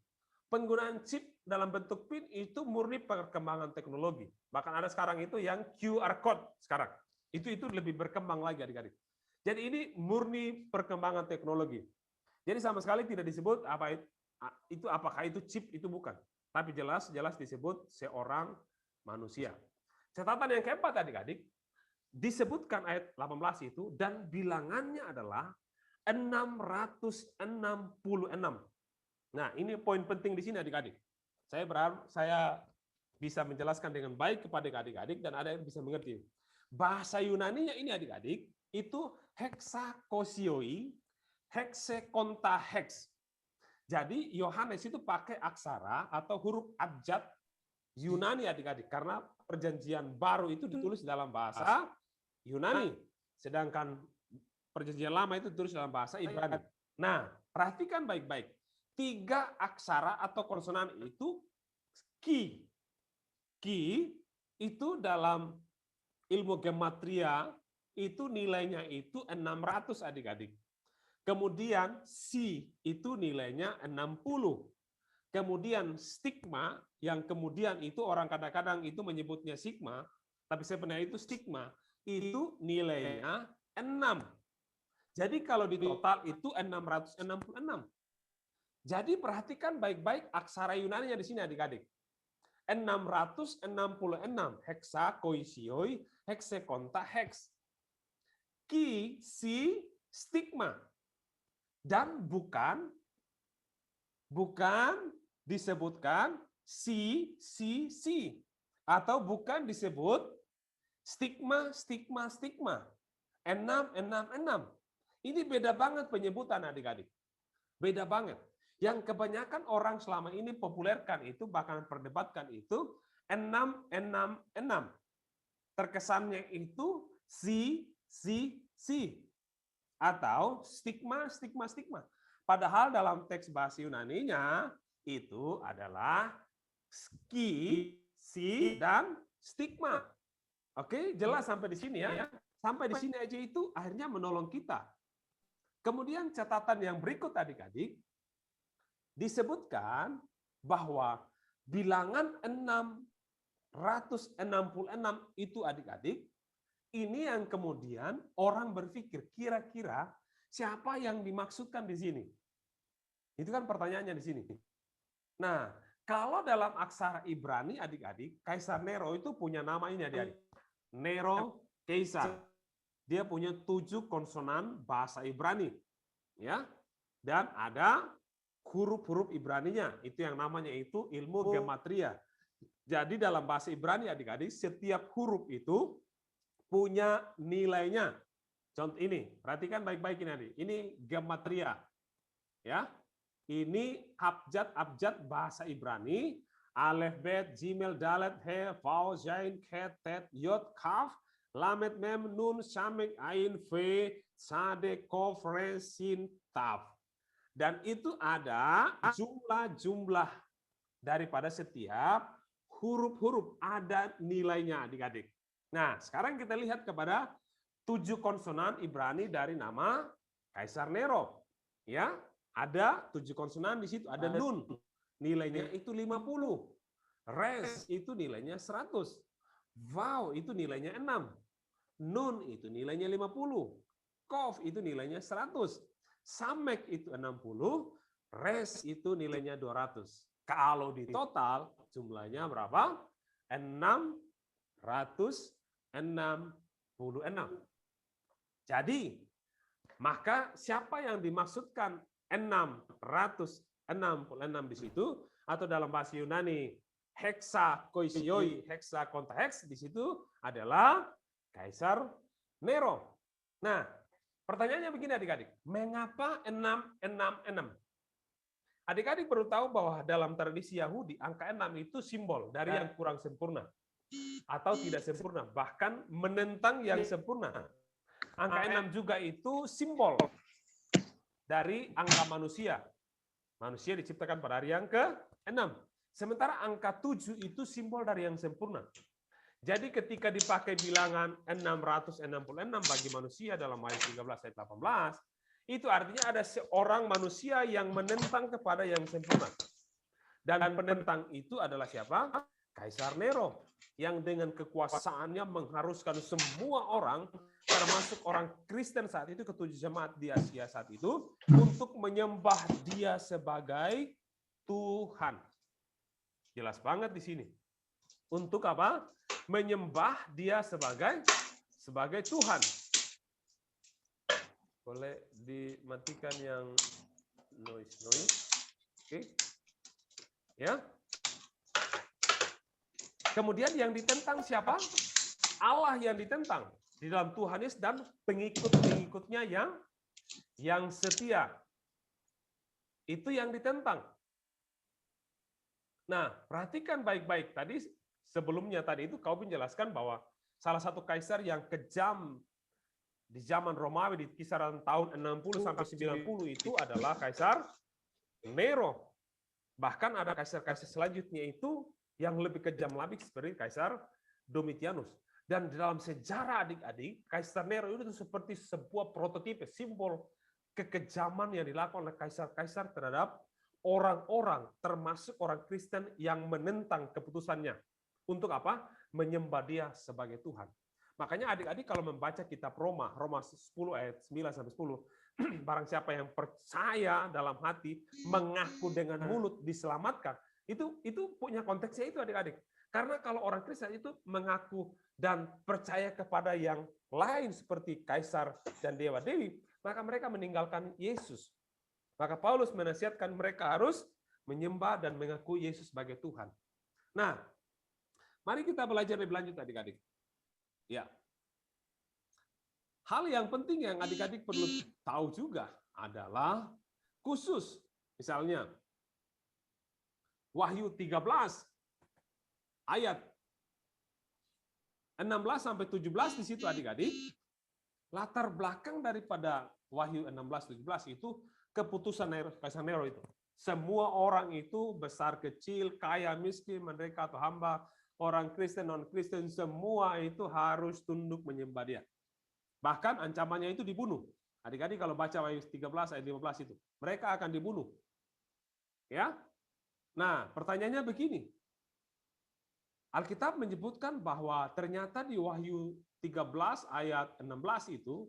Penggunaan chip dalam bentuk PIN itu murni perkembangan teknologi. Bahkan ada sekarang itu yang QR code sekarang. Itu lebih berkembang lagi adik-adik. Jadi ini murni perkembangan teknologi. Jadi sama sekali tidak disebut apakah itu chip, itu bukan. Tapi jelas disebut seorang manusia. Catatan yang keempat adik-adik, disebutkan ayat 18 itu dan bilangannya adalah 666. Nah, ini poin penting di sini adik-adik. Saya berharap saya bisa menjelaskan dengan baik kepada adik-adik dan ada yang bisa mengerti. Bahasa Yunaninya ini adik-adik itu hexakosioi, hexakontahex. Jadi Yohanes itu pakai aksara atau huruf abjad Yunani adik-adik karena perjanjian baru itu ditulis dalam bahasa Yunani, sedangkan perjanjian lama itu ditulis dalam bahasa Ibrani. Nah, perhatikan baik-baik. 3 aksara atau konsonan itu ki. Ki itu dalam ilmu gematria itu nilainya itu 600 adik-adik. Kemudian si itu nilainya 60. Kemudian stigma yang kemudian itu orang kadang-kadang itu menyebutnya sigma, tapi sebenarnya itu stigma, itu nilainya 6. Jadi kalau di total itu 666. Jadi perhatikan baik-baik aksara Yunani di sini adik-adik. 666 hexakoisioi, hexakontahex. Ki, si, stigma. Dan bukan disebutkan si. Atau bukan disebut stigma. 6. Ini beda banget penyebutan adik-adik. Beda banget. Yang kebanyakan orang selama ini populerkan itu, bahkan perdebatkan itu, 666. Terkesannya itu si. Atau stigma. Padahal dalam teks bahasa Yunaninya itu adalah ki, si, dan stigma. Oke, jelas sampai di sini ya. Sampai di sini aja itu akhirnya menolong kita. Kemudian catatan yang berikut adik-adik, disebutkan bahwa bilangan 666 itu adik-adik, ini yang kemudian orang berpikir kira-kira siapa yang dimaksudkan di sini. Itu kan pertanyaannya di sini. Nah, kalau dalam aksara Ibrani adik-adik, Kaisar Nero itu punya nama ini adik-adik. Nero Kaisar. Dia punya 7 konsonan bahasa Ibrani. Ya. Dan ada huruf-huruf Ibraninya, itu yang namanya itu ilmu gematria. Jadi dalam bahasa Ibrani adik-adik, setiap huruf itu punya nilainya. Contoh ini, perhatikan baik-baik ini adik. Ini gematria. Ya. Ini abjad bahasa Ibrani, alef, bet, jimel, dalet, he, vav, zain, khet, tet, yod, kaf, lamet, mem, nun, samek, ain, fe, sade, kof, re, sin, taf. Dan itu ada jumlah-jumlah daripada setiap huruf-huruf, ada nilainya adik-adik. Nah, sekarang kita lihat kepada 7 konsonan Ibrani dari nama Kaisar Nero. Ya, ada 7 konsonan di situ, ada nun. Nilainya itu 50. Res itu nilainya 100. Vav itu nilainya 6. Nun itu nilainya 50. Kof itu nilainya 100. Samek itu 60. Res itu nilainya 200. Kalau di total jumlahnya berapa? 666. Jadi, maka siapa yang dimaksudkan 666 di situ, atau dalam bahasa Yunani heksa koisioi, heksa kontaheks, di situ adalah Kaisar Nero. Nah, pertanyaannya begini adik-adik, mengapa 666? Adik-adik perlu tahu bahwa dalam tradisi Yahudi, angka 6 itu simbol dari yang kurang sempurna atau tidak sempurna, bahkan menentang yang sempurna. Angka 6 juga itu simbol dari angka manusia. Manusia diciptakan pada hari yang ke-6. Sementara angka 7 itu simbol dari yang sempurna. Jadi ketika dipakai bilangan 666 bagi manusia dalam ayat 13 ayat 18, itu artinya ada seorang manusia yang menentang kepada yang sempurna. Dan penentang itu adalah siapa? Kaisar Nero, yang dengan kekuasaannya mengharuskan semua orang, termasuk orang Kristen saat itu, ketujuh jemaat di Asia saat itu, untuk menyembah dia sebagai Tuhan. Jelas banget di sini. Untuk apa? Menyembah dia sebagai Tuhan. Boleh dimatikan yang noise. Oke. Ya. Kemudian yang ditentang siapa? Allah yang ditentang di dalam Tuhan Yesus dan pengikut-pengikutnya yang setia. Itu yang ditentang. Nah, perhatikan baik-baik. Tadi sebelumnya itu kau menjelaskan bahwa salah satu kaisar yang kejam di zaman Romawi di kisaran tahun 60 sampai 90 itu adalah Kaisar Nero. Bahkan ada kaisar-kaisar selanjutnya itu yang lebih kejam lagi seperti Kaisar Domitianus. Dan dalam sejarah adik-adik, Kaisar Nero itu seperti sebuah prototipe, simbol kekejaman yang dilakukan oleh kaisar-kaisar terhadap orang-orang, termasuk orang Kristen yang menentang keputusannya. Untuk apa? Menyembah dia sebagai Tuhan. Makanya adik-adik kalau membaca kitab Roma 10 ayat 9 sampai 10, barang siapa yang percaya dalam hati, mengaku dengan mulut diselamatkan, itu punya konteksnya itu adik-adik. Karena kalau orang Kristen itu mengaku dan percaya kepada yang lain seperti kaisar dan dewa-dewi, maka mereka meninggalkan Yesus. Maka Paulus menasihatkan mereka harus menyembah dan mengaku Yesus sebagai Tuhan. Nah, mari kita belajar lebih lanjut adik-adik. Ya. Hal yang penting yang adik-adik perlu tahu juga adalah khusus. Misalnya, Wahyu 13 ayat 16 sampai 17 di situ adik-adik. Latar belakang daripada Wahyu 16-17 itu keputusan Kaisar Nero itu. Semua orang itu besar kecil, kaya miskin, merdeka atau hamba, orang Kristen non Kristen semua itu harus tunduk menyembah dia. Bahkan ancamannya itu dibunuh. Adik-adik kalau baca Wahyu 13 ayat 15 itu, mereka akan dibunuh. Ya. Nah, pertanyaannya begini. Alkitab menyebutkan bahwa ternyata di Wahyu 13 ayat 16 itu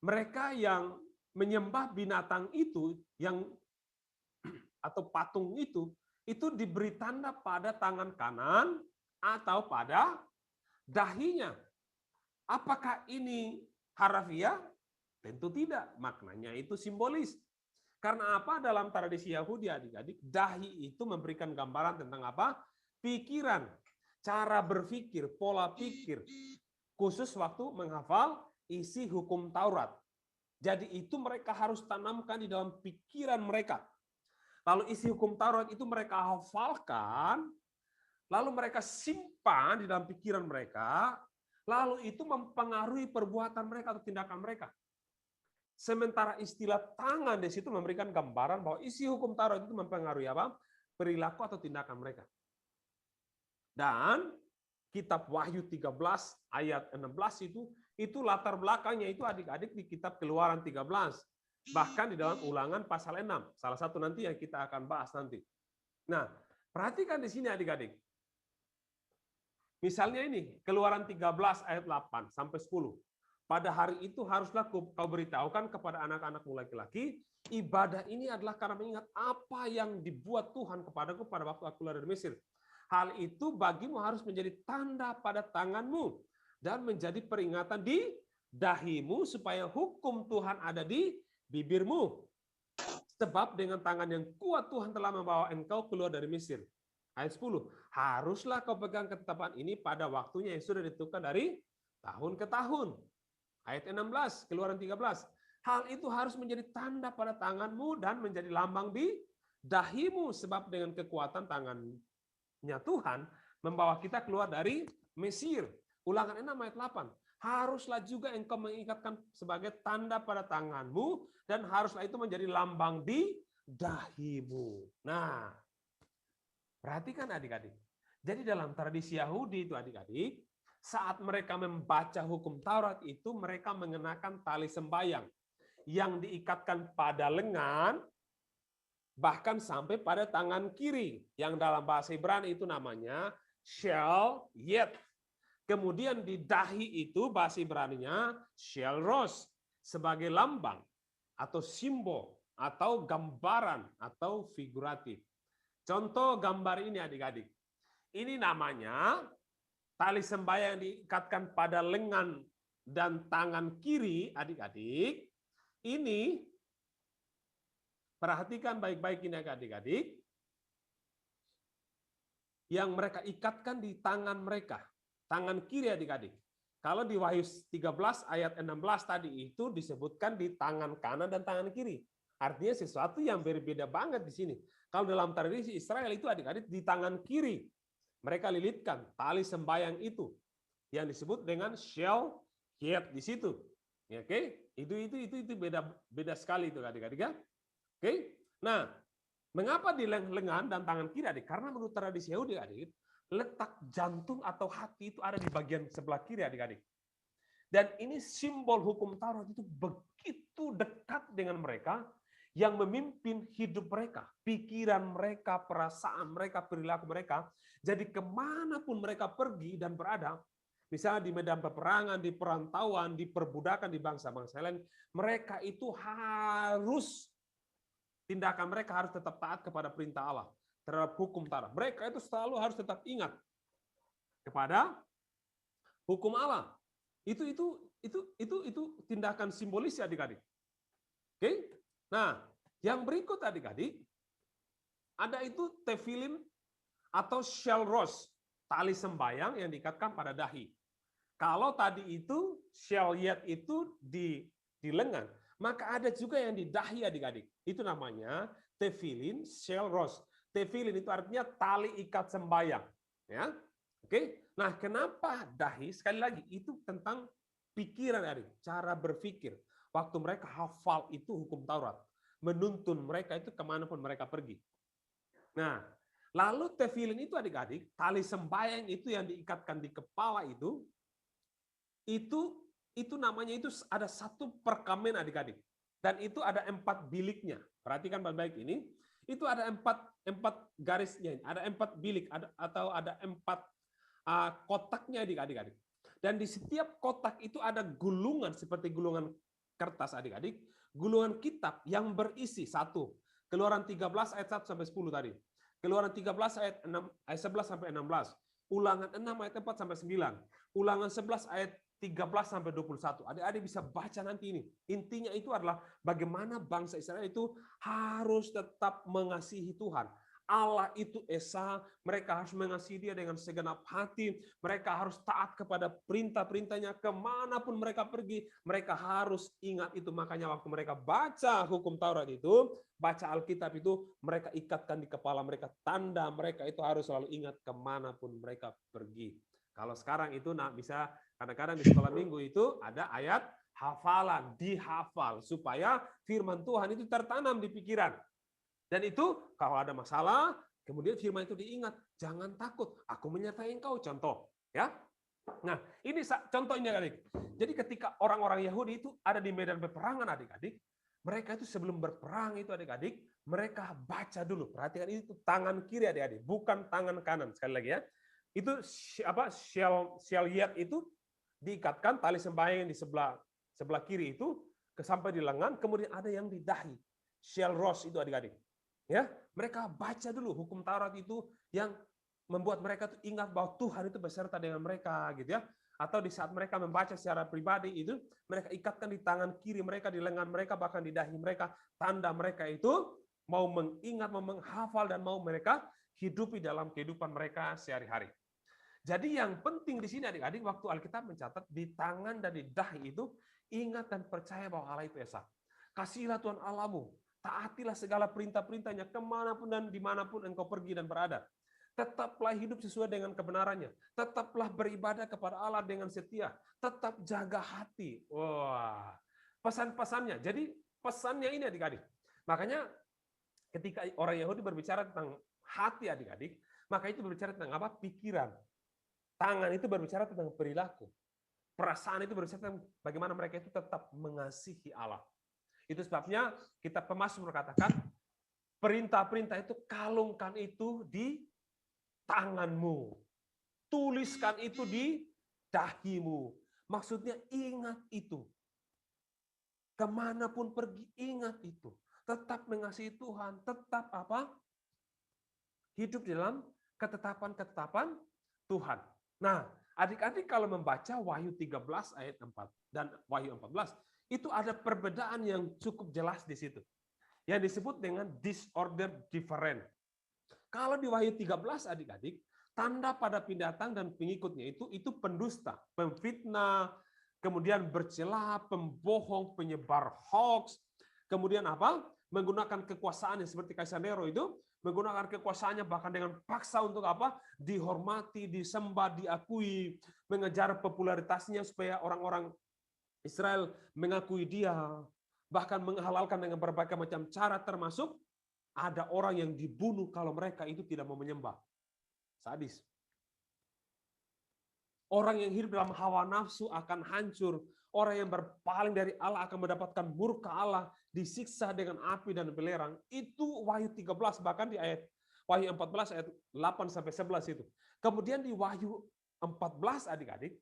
mereka yang menyembah binatang itu yang atau patung itu diberi tanda pada tangan kanan atau pada dahinya. Apakah ini harafiah? Tentu tidak. Maknanya itu simbolis. Karena apa? Dalam tradisi Yahudi adik-adik, dahi itu memberikan gambaran tentang apa? Pikiran, cara berpikir, pola pikir. Khusus waktu menghafal isi hukum Taurat. Jadi itu mereka harus tanamkan di dalam pikiran mereka. Lalu isi hukum Taurat itu mereka hafalkan, lalu mereka simpan di dalam pikiran mereka, lalu itu mempengaruhi perbuatan mereka atau tindakan mereka. Sementara istilah tangan di situ memberikan gambaran bahwa isi hukum Taurat itu mempengaruhi apa? Perilaku atau tindakan mereka. Dan kitab Wahyu 13 ayat 16 itu latar belakangnya itu adik-adik di kitab Keluaran 13. Bahkan di dalam Ulangan pasal 6. Salah satu nanti yang kita akan bahas nanti. Nah, Perhatikan di sini adik-adik. Misalnya ini, Keluaran 13 ayat 8 sampai 10. Pada hari itu haruslah kau beritahukan kepada anak-anakmu laki-laki, ibadah ini adalah karena mengingat apa yang dibuat Tuhan kepadaku pada waktu aku keluar dari Mesir. Hal itu bagimu harus menjadi tanda pada tanganmu dan menjadi peringatan di dahimu supaya hukum Tuhan ada di bibirmu. Sebab dengan tangan yang kuat Tuhan telah membawa engkau keluar dari Mesir. Ayat 10, haruslah kau pegang ketetapan ini pada waktunya yang sudah ditentukan dari tahun ke tahun. Ayat 16, Keluaran 13. Hal itu harus menjadi tanda pada tanganmu dan menjadi lambang di dahimu. Sebab dengan kekuatan tangannya Tuhan membawa kita keluar dari Mesir. Ulangan 6 ayat 8. Haruslah juga engkau mengikatkan sebagai tanda pada tanganmu dan haruslah itu menjadi lambang di dahimu. Nah, perhatikan adik-adik. Jadi dalam tradisi Yahudi itu adik-adik, saat mereka membaca hukum Taurat itu mereka mengenakan tali sembayang yang diikatkan pada lengan bahkan sampai pada tangan kiri yang dalam bahasa Ibrani itu namanya shel yet. Kemudian di dahi itu bahasa Ibraninya shel ros sebagai lambang atau simbol atau gambaran atau figuratif. Contoh gambar ini adik-adik. Ini namanya tali sembayang yang diikatkan pada lengan dan tangan kiri adik-adik. Ini, perhatikan baik-baik ini adik-adik. Yang mereka ikatkan di tangan mereka. Tangan kiri adik-adik. Kalau di Wahyu 13 ayat 16 tadi itu disebutkan di tangan kanan dan tangan kiri. Artinya sesuatu yang berbeda banget di sini. Kalau dalam tradisi Israel itu adik-adik di tangan kiri. Mereka lilitkan tali sembayang itu yang disebut dengan shel yet di situ. Ya, oke? Itu beda sekali itu adik-adik ya. Oke? Nah, mengapa di lengan dan tangan kiri adik? Karena menurut tradisi Yahudi adik, letak jantung atau hati itu ada di bagian sebelah kiri adik-adik. Dan ini simbol hukum Taurat itu begitu dekat dengan mereka yang memimpin hidup mereka, pikiran mereka, perasaan mereka, perilaku mereka. Jadi kemanapun mereka pergi dan berada, misalnya di medan peperangan, di perantauan, di perbudakan, di bangsa-bangsa lain, mereka itu harus, tindakan mereka harus tetap taat kepada perintah Allah, terhadap hukum Taurat. Mereka itu selalu harus tetap ingat kepada hukum Allah. Itu tindakan simbolis adik-adik. Oke? Nah, yang berikut adik-adik, ada itu tefilin atau shel ros, tali sembayang yang diikatkan pada dahi. Kalau tadi itu shel yet itu di lengan, maka ada juga yang di dahi adik-adik. Itu namanya tefilin shel ros. Tefilin itu artinya tali ikat sembayang. Ya, oke. Nah, kenapa dahi? Sekali lagi, itu tentang pikiran adik, cara berpikir. Waktu mereka hafal itu hukum Taurat, menuntun mereka itu kemanapun mereka pergi. Nah, lalu tefilin itu adik-adik, tali sembayang itu yang diikatkan di kepala itu namanya itu ada satu perkamen adik-adik. Dan itu ada 4 biliknya. Perhatikan baik-baik ini. Itu ada 4 garisnya, ada 4 bilik, atau ada 4 kotaknya adik-adik. Dan di setiap kotak itu ada gulungan seperti gulungan kertas adik-adik, gulungan kitab yang berisi 1. Keluaran 13 ayat 1 sampai 10 tadi. Keluaran 13 ayat 11 sampai 16. Ulangan 6 ayat 4 sampai 9. Ulangan 11 ayat 13 sampai 21. Adik-adik bisa baca nanti ini. Intinya itu adalah bagaimana bangsa Israel itu harus tetap mengasihi Tuhan. Allah itu esa, mereka harus mengasihi Dia dengan segenap hati, mereka harus taat kepada perintah-perintahnya kemanapun mereka pergi, mereka harus ingat itu. Makanya waktu mereka baca hukum Taurat itu, baca Alkitab itu, mereka ikatkan di kepala mereka, tanda mereka itu harus selalu ingat kemanapun mereka pergi. Kalau sekarang itu bisa kadang-kadang di sekolah minggu itu ada ayat hafalan, dihafal, supaya firman Tuhan itu tertanam di pikiran. Dan itu kalau ada masalah, kemudian firman itu diingat, jangan takut, aku menyertai engkau, contoh. Ya. Nah, ini contohnya adik. Jadi ketika orang-orang Yahudi itu ada di medan peperangan adik-adik, mereka itu sebelum berperang itu adik-adik, mereka baca dulu. Perhatikan itu tangan kiri adik-adik, bukan tangan kanan. Sekali lagi ya. Itu shell yet itu diikatkan tali sembahyang di sebelah kiri itu sampai di lengan, kemudian ada yang di dahi. Shell rose itu adik-adik. Ya, mereka baca dulu hukum Taurat itu yang membuat mereka tuh ingat bahwa Tuhan itu beserta dengan mereka gitu ya. Atau di saat mereka membaca secara pribadi itu mereka ikatkan di tangan kiri mereka, di lengan mereka, bahkan di dahi mereka, tanda mereka itu mau mengingat, mau menghafal dan mau mereka hidupi dalam kehidupan mereka sehari-hari. Jadi yang penting di sini adik-adik waktu Alkitab mencatat di tangan dan di dahi itu ingat dan percaya bahwa Allah itu esa. Kasihilah Tuhan Allahmu. Taatilah segala perintah-perintahnya kemanapun dan dimanapun engkau pergi dan berada. Tetaplah hidup sesuai dengan kebenarannya. Tetaplah beribadah kepada Allah dengan setia. Tetap jaga hati. Wah, pesan-pesannya. Jadi pesannya ini adik-adik. Makanya ketika orang Yahudi berbicara tentang hati adik-adik, maka itu berbicara tentang apa? Pikiran. Tangan itu berbicara tentang perilaku. Perasaan itu berbicara tentang bagaimana mereka itu tetap mengasihi Allah. Itu sebabnya kita Pemasmur katakan, perintah-perintah itu kalungkan itu di tanganmu. Tuliskan itu di dahimu. Maksudnya ingat itu. Kemanapun pergi, ingat itu. Tetap mengasihi Tuhan. Tetap apa? Hidup dalam ketetapan-ketetapan Tuhan. Nah, adik-adik kalau membaca Wahyu 13 ayat 4 dan Wahyu 14, itu ada perbedaan yang cukup jelas di situ. Yang disebut dengan disorder different. Kalau di Wahyu 13 adik-adik, tanda pada pendatang dan pengikutnya itu pendusta, pemfitnah, kemudian bercela, pembohong, penyebar hoax, kemudian apa? Menggunakan kekuasaannya seperti Kaisar Nero itu, menggunakan kekuasaannya bahkan dengan paksa untuk apa? Dihormati, disembah, diakui, mengejar popularitasnya supaya orang-orang Israel mengakui dia, bahkan menghalalkan dengan berbagai macam cara, termasuk ada orang yang dibunuh kalau mereka itu tidak mau menyembah. Sadis. Orang yang hidup dalam hawa nafsu akan hancur. Orang yang berpaling dari Allah akan mendapatkan murka Allah, disiksa dengan api dan belerang. Itu Wahyu 13, bahkan di ayat Wahyu 14 ayat 8-11 itu. Kemudian di Wahyu 14 adik-adik,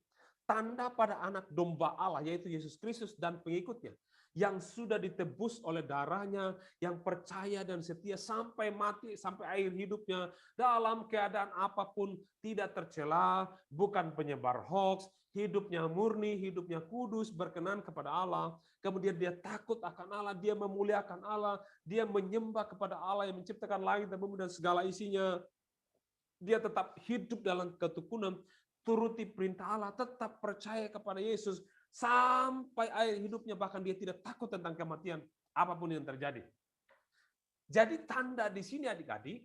tanda pada anak domba Allah, yaitu Yesus Kristus dan pengikutnya, yang sudah ditebus oleh darahnya, yang percaya dan setia sampai mati, sampai akhir hidupnya, dalam keadaan apapun, tidak tercela, bukan penyebar hoax, hidupnya murni, hidupnya kudus, berkenan kepada Allah, kemudian dia takut akan Allah, dia memuliakan Allah, dia menyembah kepada Allah yang menciptakan langit dan bumi dan segala isinya, dia tetap hidup dalam ketekunan, turuti perintah Allah, tetap percaya kepada Yesus, sampai akhir hidupnya, bahkan dia tidak takut tentang kematian, apapun yang terjadi. Jadi tanda di sini adik-adik,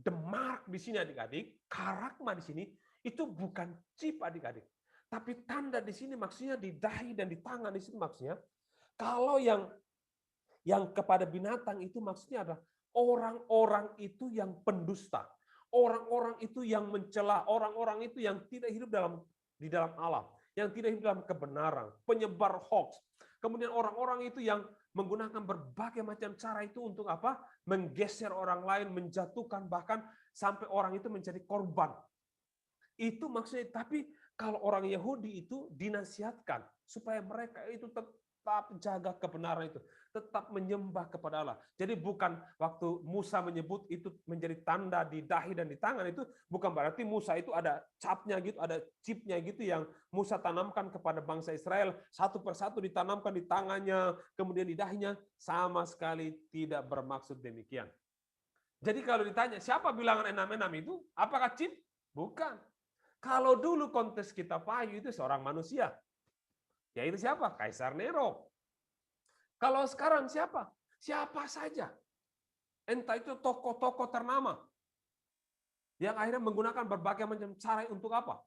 the mark di sini adik-adik, karakma di sini, itu bukan chip adik-adik. Tapi tanda di sini maksudnya di dahi dan di tangan di sini maksudnya, kalau yang kepada binatang itu maksudnya adalah orang-orang itu yang pendusta. Orang-orang itu yang mencela, orang-orang itu yang tidak hidup di dalam Allah, yang tidak hidup dalam kebenaran, penyebar hoax. Kemudian orang-orang itu yang menggunakan berbagai macam cara itu untuk apa? Menggeser orang lain, menjatuhkan, bahkan sampai orang itu menjadi korban. Itu maksudnya, tapi kalau orang Yahudi itu dinasihatkan supaya mereka itu tetap jaga kebenaran itu, tetap menyembah kepada Allah. Jadi bukan waktu Musa menyebut itu menjadi tanda di dahi dan di tangan, itu bukan berarti Musa itu ada capnya gitu, ada chipnya gitu yang Musa tanamkan kepada bangsa Israel, satu persatu ditanamkan di tangannya, kemudian di dahinya, sama sekali tidak bermaksud demikian. Jadi kalau ditanya siapa bilangan 666 itu, apakah chip? Bukan. Kalau dulu konteks kita Wahyu itu seorang manusia. Yaitu siapa? Kaisar Nero. Kalau sekarang siapa? Siapa saja. Entah itu tokoh-tokoh ternama. Yang akhirnya menggunakan berbagai macam cara untuk apa?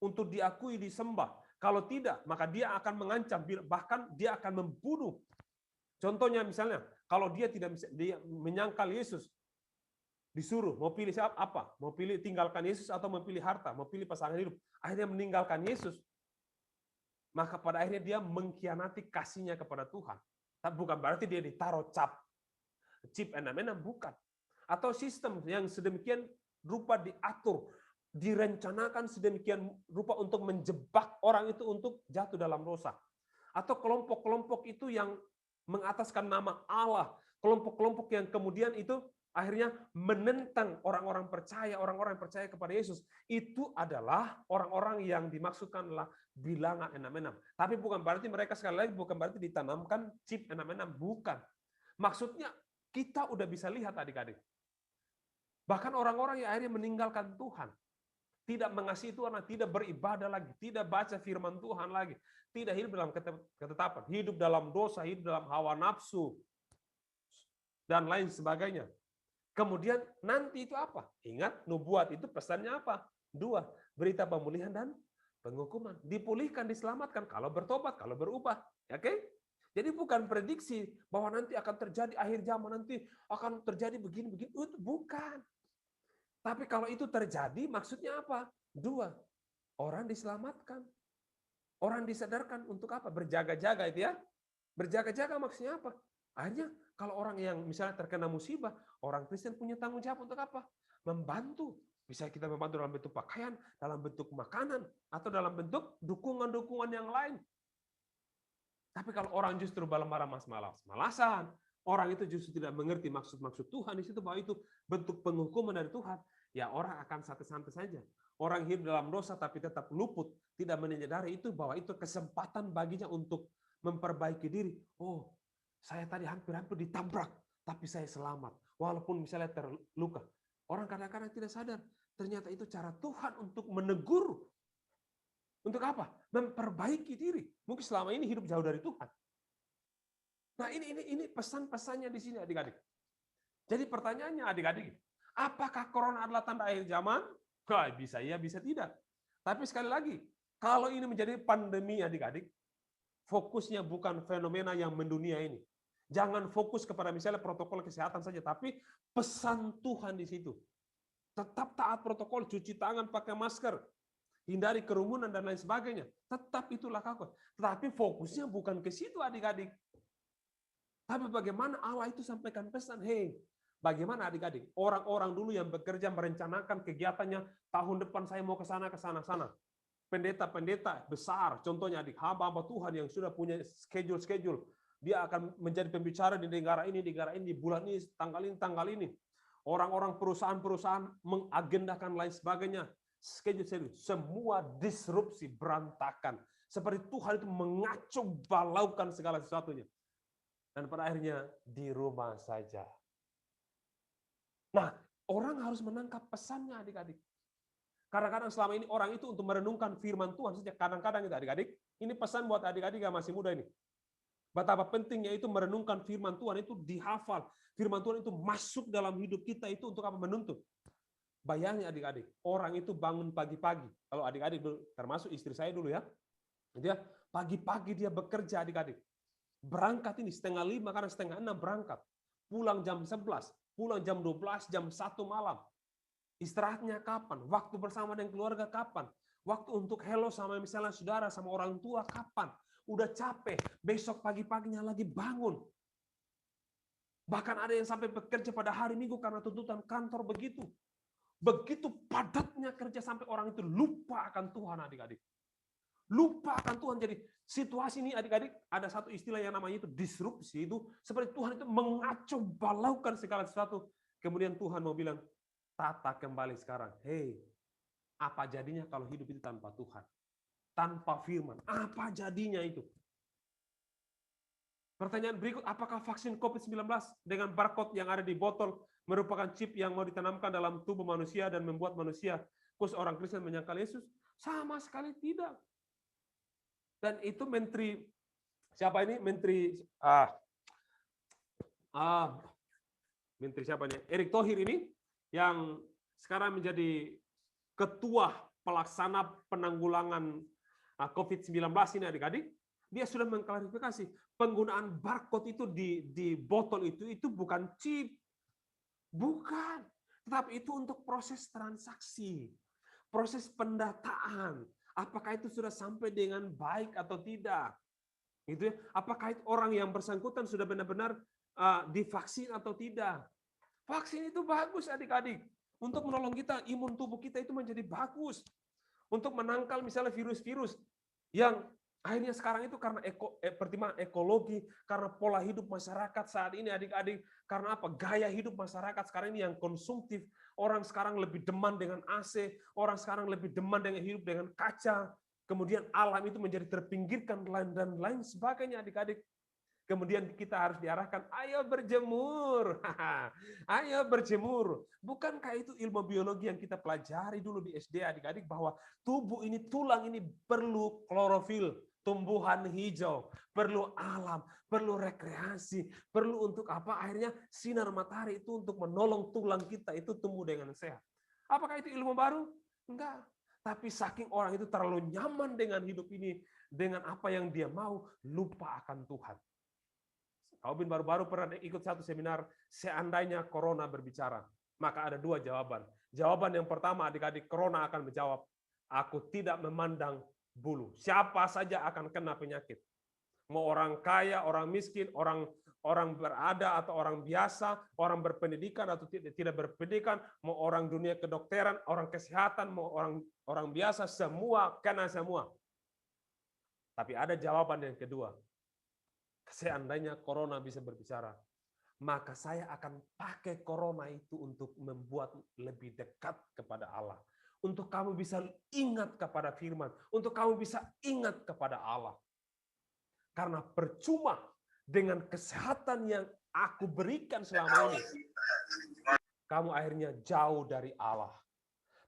Untuk diakui, disembah. Kalau tidak, maka dia akan mengancam, bahkan dia akan membunuh. Contohnya misalnya, kalau dia tidak bisa, dia menyangkal Yesus, disuruh mau pilih siapa apa? Mau pilih tinggalkan Yesus atau mau pilih harta, mau pilih pasangan hidup. Akhirnya meninggalkan Yesus. Maka pada akhirnya dia mengkhianati kasihnya kepada Tuhan. Tapi bukan berarti dia ditaruh cap. chip M6, bukan. Atau sistem yang sedemikian rupa diatur, direncanakan sedemikian rupa untuk menjebak orang itu untuk jatuh dalam dosa. Atau kelompok-kelompok itu yang mengataskan nama Allah, kelompok-kelompok yang kemudian itu akhirnya menentang orang-orang yang percaya kepada Yesus. Itu adalah orang-orang yang dimaksudkan adalah bilangan 66. Tapi bukan berarti mereka sekali lagi bukan berarti ditanamkan chip 66, bukan. Maksudnya kita udah bisa lihat adik-adik. Bahkan orang-orang yang akhirnya meninggalkan Tuhan, tidak mengasihi Tuhan, tidak beribadah lagi, tidak baca firman Tuhan lagi, tidak hidup dalam ketetapan, hidup dalam dosa, hidup dalam hawa nafsu, dan lain sebagainya. Kemudian nanti itu apa? Ingat, nubuat itu pesannya apa? 2, berita pemulihan dan penghukuman. Dipulihkan, diselamatkan, kalau bertobat, kalau berubah. Oke? Jadi bukan prediksi bahwa nanti akan terjadi akhir zaman, nanti akan terjadi begini-begini. Itu bukan. Tapi kalau itu terjadi, maksudnya apa? 2, orang diselamatkan. Orang disadarkan untuk apa? Berjaga-jaga itu ya. Berjaga-jaga maksudnya apa? Akhirnya kalau orang yang misalnya terkena musibah, orang Kristen punya tanggung jawab untuk apa? Membantu. Bisa kita membantu dalam bentuk pakaian, dalam bentuk makanan, atau dalam bentuk dukungan-dukungan yang lain. Tapi kalau orang justru marah malas-malasan, orang itu justru tidak mengerti maksud-maksud Tuhan, di situ bahwa itu bentuk penghukuman dari Tuhan, ya orang akan santai-santai saja. Orang hidup dalam dosa tapi tetap luput, tidak menyadari itu bahwa itu kesempatan baginya untuk memperbaiki diri. Oh, saya tadi hampir-hampir ditabrak, tapi saya selamat. Walaupun misalnya terluka. Orang kadang-kadang tidak sadar, ternyata itu cara Tuhan untuk menegur. Untuk apa? Memperbaiki diri. Mungkin selama ini hidup jauh dari Tuhan. Nah, ini pesan-pesannya di sini adik-adik. Jadi pertanyaannya adik-adik, apakah corona adalah tanda akhir zaman? Bisa iya, bisa tidak. Tapi sekali lagi, kalau ini menjadi pandemi adik-adik, fokusnya bukan fenomena yang mendunia ini. Jangan fokus kepada misalnya protokol kesehatan saja, tapi pesan Tuhan di situ. Tetap taat protokol, cuci tangan, pakai masker, hindari kerumunan dan lain sebagainya. Tetap itulah lakukan. Tetapi fokusnya bukan ke situ adik-adik. Tapi bagaimana Allah itu sampaikan pesan, hei, bagaimana adik-adik? Orang-orang dulu yang bekerja merencanakan kegiatannya, tahun depan saya mau ke sana, sana. Pendeta-pendeta besar, contohnya adik, hamba-hamba Tuhan yang sudah punya schedule. Dia akan menjadi pembicara di negara ini, di bulan ini, tanggal ini. Orang-orang perusahaan-perusahaan mengagendakan lain sebagainya. Schedule, semua disrupsi, berantakan. Seperti Tuhan itu mengacau balaukan segala sesuatunya. Dan pada akhirnya di rumah saja. Nah, orang harus menangkap pesannya adik-adik. Kadang-kadang selama ini orang itu untuk merenungkan firman Tuhan saja. Kadang-kadang itu adik-adik, ini pesan buat adik-adik yang masih muda ini. Betapa pentingnya itu merenungkan firman Tuhan, itu dihafal. Firman Tuhan itu masuk dalam hidup kita itu untuk apa? Menuntut. Bayangin adik-adik, orang itu bangun pagi-pagi. Kalau adik-adik, termasuk istri saya dulu ya. Dia pagi-pagi dia bekerja adik-adik. Berangkat ini 4:30 karena 5:30 berangkat. Pulang jam 11, pulang jam 12, jam 1 malam. Istirahatnya kapan? Waktu bersama dengan keluarga kapan? Waktu untuk hello sama misalnya saudara, sama orang tua kapan? Udah capek, besok pagi-paginya lagi bangun. Bahkan ada yang sampai bekerja pada hari Minggu karena tuntutan kantor begitu. Begitu padatnya kerja sampai orang itu lupa akan Tuhan adik-adik. Lupa akan Tuhan. Jadi situasi ini adik-adik ada satu istilah yang namanya itu disrupsi. Itu seperti Tuhan itu mengacau balaukan segala sesuatu. Kemudian Tuhan mau bilang, tata kembali sekarang. Hei, apa jadinya kalau hidup itu tanpa Tuhan? Tanpa firman. Apa jadinya itu? Pertanyaan berikut, apakah vaksin COVID-19 dengan barcode yang ada di botol merupakan chip yang mau ditanamkan dalam tubuh manusia dan membuat manusia, khusus orang Kristen, menyangkal Yesus? Sama sekali tidak. Dan itu menteri, siapa ini? Menteri siapa ini? Erick Thohir ini, yang sekarang menjadi ketua pelaksana penanggulangan COVID-19 ini adik-adik, dia sudah mengklarifikasi penggunaan barcode itu di botol itu bukan chip. Bukan. Tetapi itu untuk proses transaksi. Proses pendataan. Apakah itu sudah sampai dengan baik atau tidak? Gitu ya. Apakah itu orang yang bersangkutan sudah benar-benar divaksin atau tidak. Vaksin itu bagus adik-adik. Untuk menolong kita, imun tubuh kita itu menjadi bagus. Untuk menangkal misalnya virus-virus yang akhirnya sekarang itu karena pertimbangan ekologi, karena pola hidup masyarakat saat ini adik-adik, karena apa? Gaya hidup masyarakat sekarang ini yang konsumtif. Orang sekarang lebih demen dengan AC, orang sekarang lebih demen dengan hidup dengan kaca. Kemudian alam itu menjadi terpinggirkan dan lain sebagainya adik-adik. Kemudian kita harus diarahkan, ayo berjemur. Ayo berjemur. Bukankah itu ilmu biologi yang kita pelajari dulu di SD adik-adik, bahwa tubuh ini, tulang ini perlu klorofil, tumbuhan hijau, perlu alam, perlu rekreasi, perlu untuk apa? Akhirnya sinar matahari itu untuk menolong tulang kita itu tumbuh dengan sehat. Apakah itu ilmu baru? Enggak. Tapi saking orang itu terlalu nyaman dengan hidup ini, dengan apa yang dia mau, lupa akan Tuhan. Aubin baru-baru pernah ikut satu seminar, seandainya Corona berbicara, maka ada dua jawaban. Jawaban yang pertama, adik-adik, Corona akan menjawab, aku tidak memandang bulu. Siapa saja akan kena penyakit. Mau orang kaya, orang miskin, orang berada atau orang biasa, orang berpendidikan atau tidak berpendidikan, mau orang dunia kedokteran, orang kesehatan, mau orang biasa, semua kena semua. Tapi ada jawaban yang kedua. Seandainya Corona bisa berbicara, maka saya akan pakai Corona itu untuk membuat lebih dekat kepada Allah. Untuk kamu bisa ingat kepada firman, untuk kamu bisa ingat kepada Allah. Karena percuma dengan kesehatan yang aku berikan selama ini, kamu akhirnya jauh dari Allah.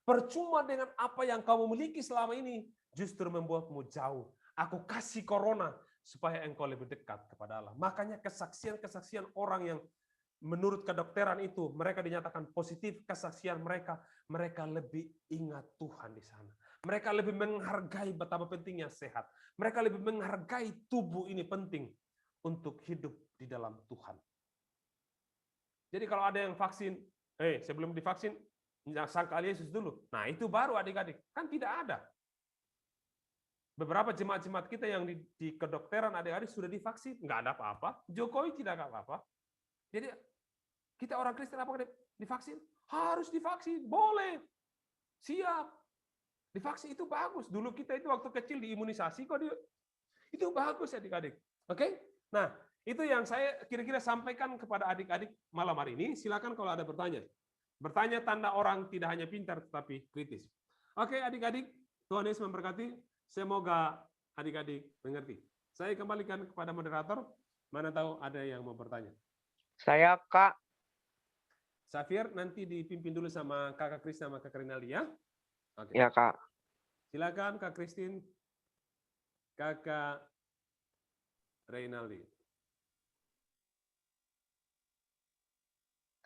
Percuma dengan apa yang kamu miliki selama ini, justru membuatmu jauh. Aku kasih Corona supaya engkau lebih dekat kepada Allah. Makanya kesaksian-kesaksian orang yang menurut kedokteran itu, mereka dinyatakan positif, kesaksian mereka lebih ingat Tuhan di sana. Mereka lebih menghargai betapa pentingnya sehat. Mereka lebih menghargai tubuh ini penting untuk hidup di dalam Tuhan. Jadi kalau ada yang vaksin, sebelum divaksin, sangkal Yesus dulu. Nah itu baru adik-adik, kan tidak ada. Beberapa jemaat-jemaat kita yang di kedokteran adik-adik sudah divaksin, nggak ada apa-apa. Jokowi tidak apa-apa. Jadi kita orang Kristen apa divaksin? Harus divaksin, boleh, siap. Divaksin itu bagus. Dulu kita itu waktu kecil diimunisasi kok itu bagus adik-adik. Oke? Nah itu yang saya kira-kira sampaikan kepada adik-adik malam hari ini. Silakan kalau ada bertanya. Bertanya tanda orang tidak hanya pintar tetapi kritis. Oke adik-adik, Tuhan Yesus memberkati. Semoga adik-adik mengerti. Saya kembalikan kepada moderator. Mana tahu ada yang mau bertanya. Saya, Kak. Safir, nanti dipimpin dulu sama Kakak Kris sama Kakak Rinaldi ya. Oke. Ya, Kak. Silakan Kak Kristin, Kakak Rinaldi.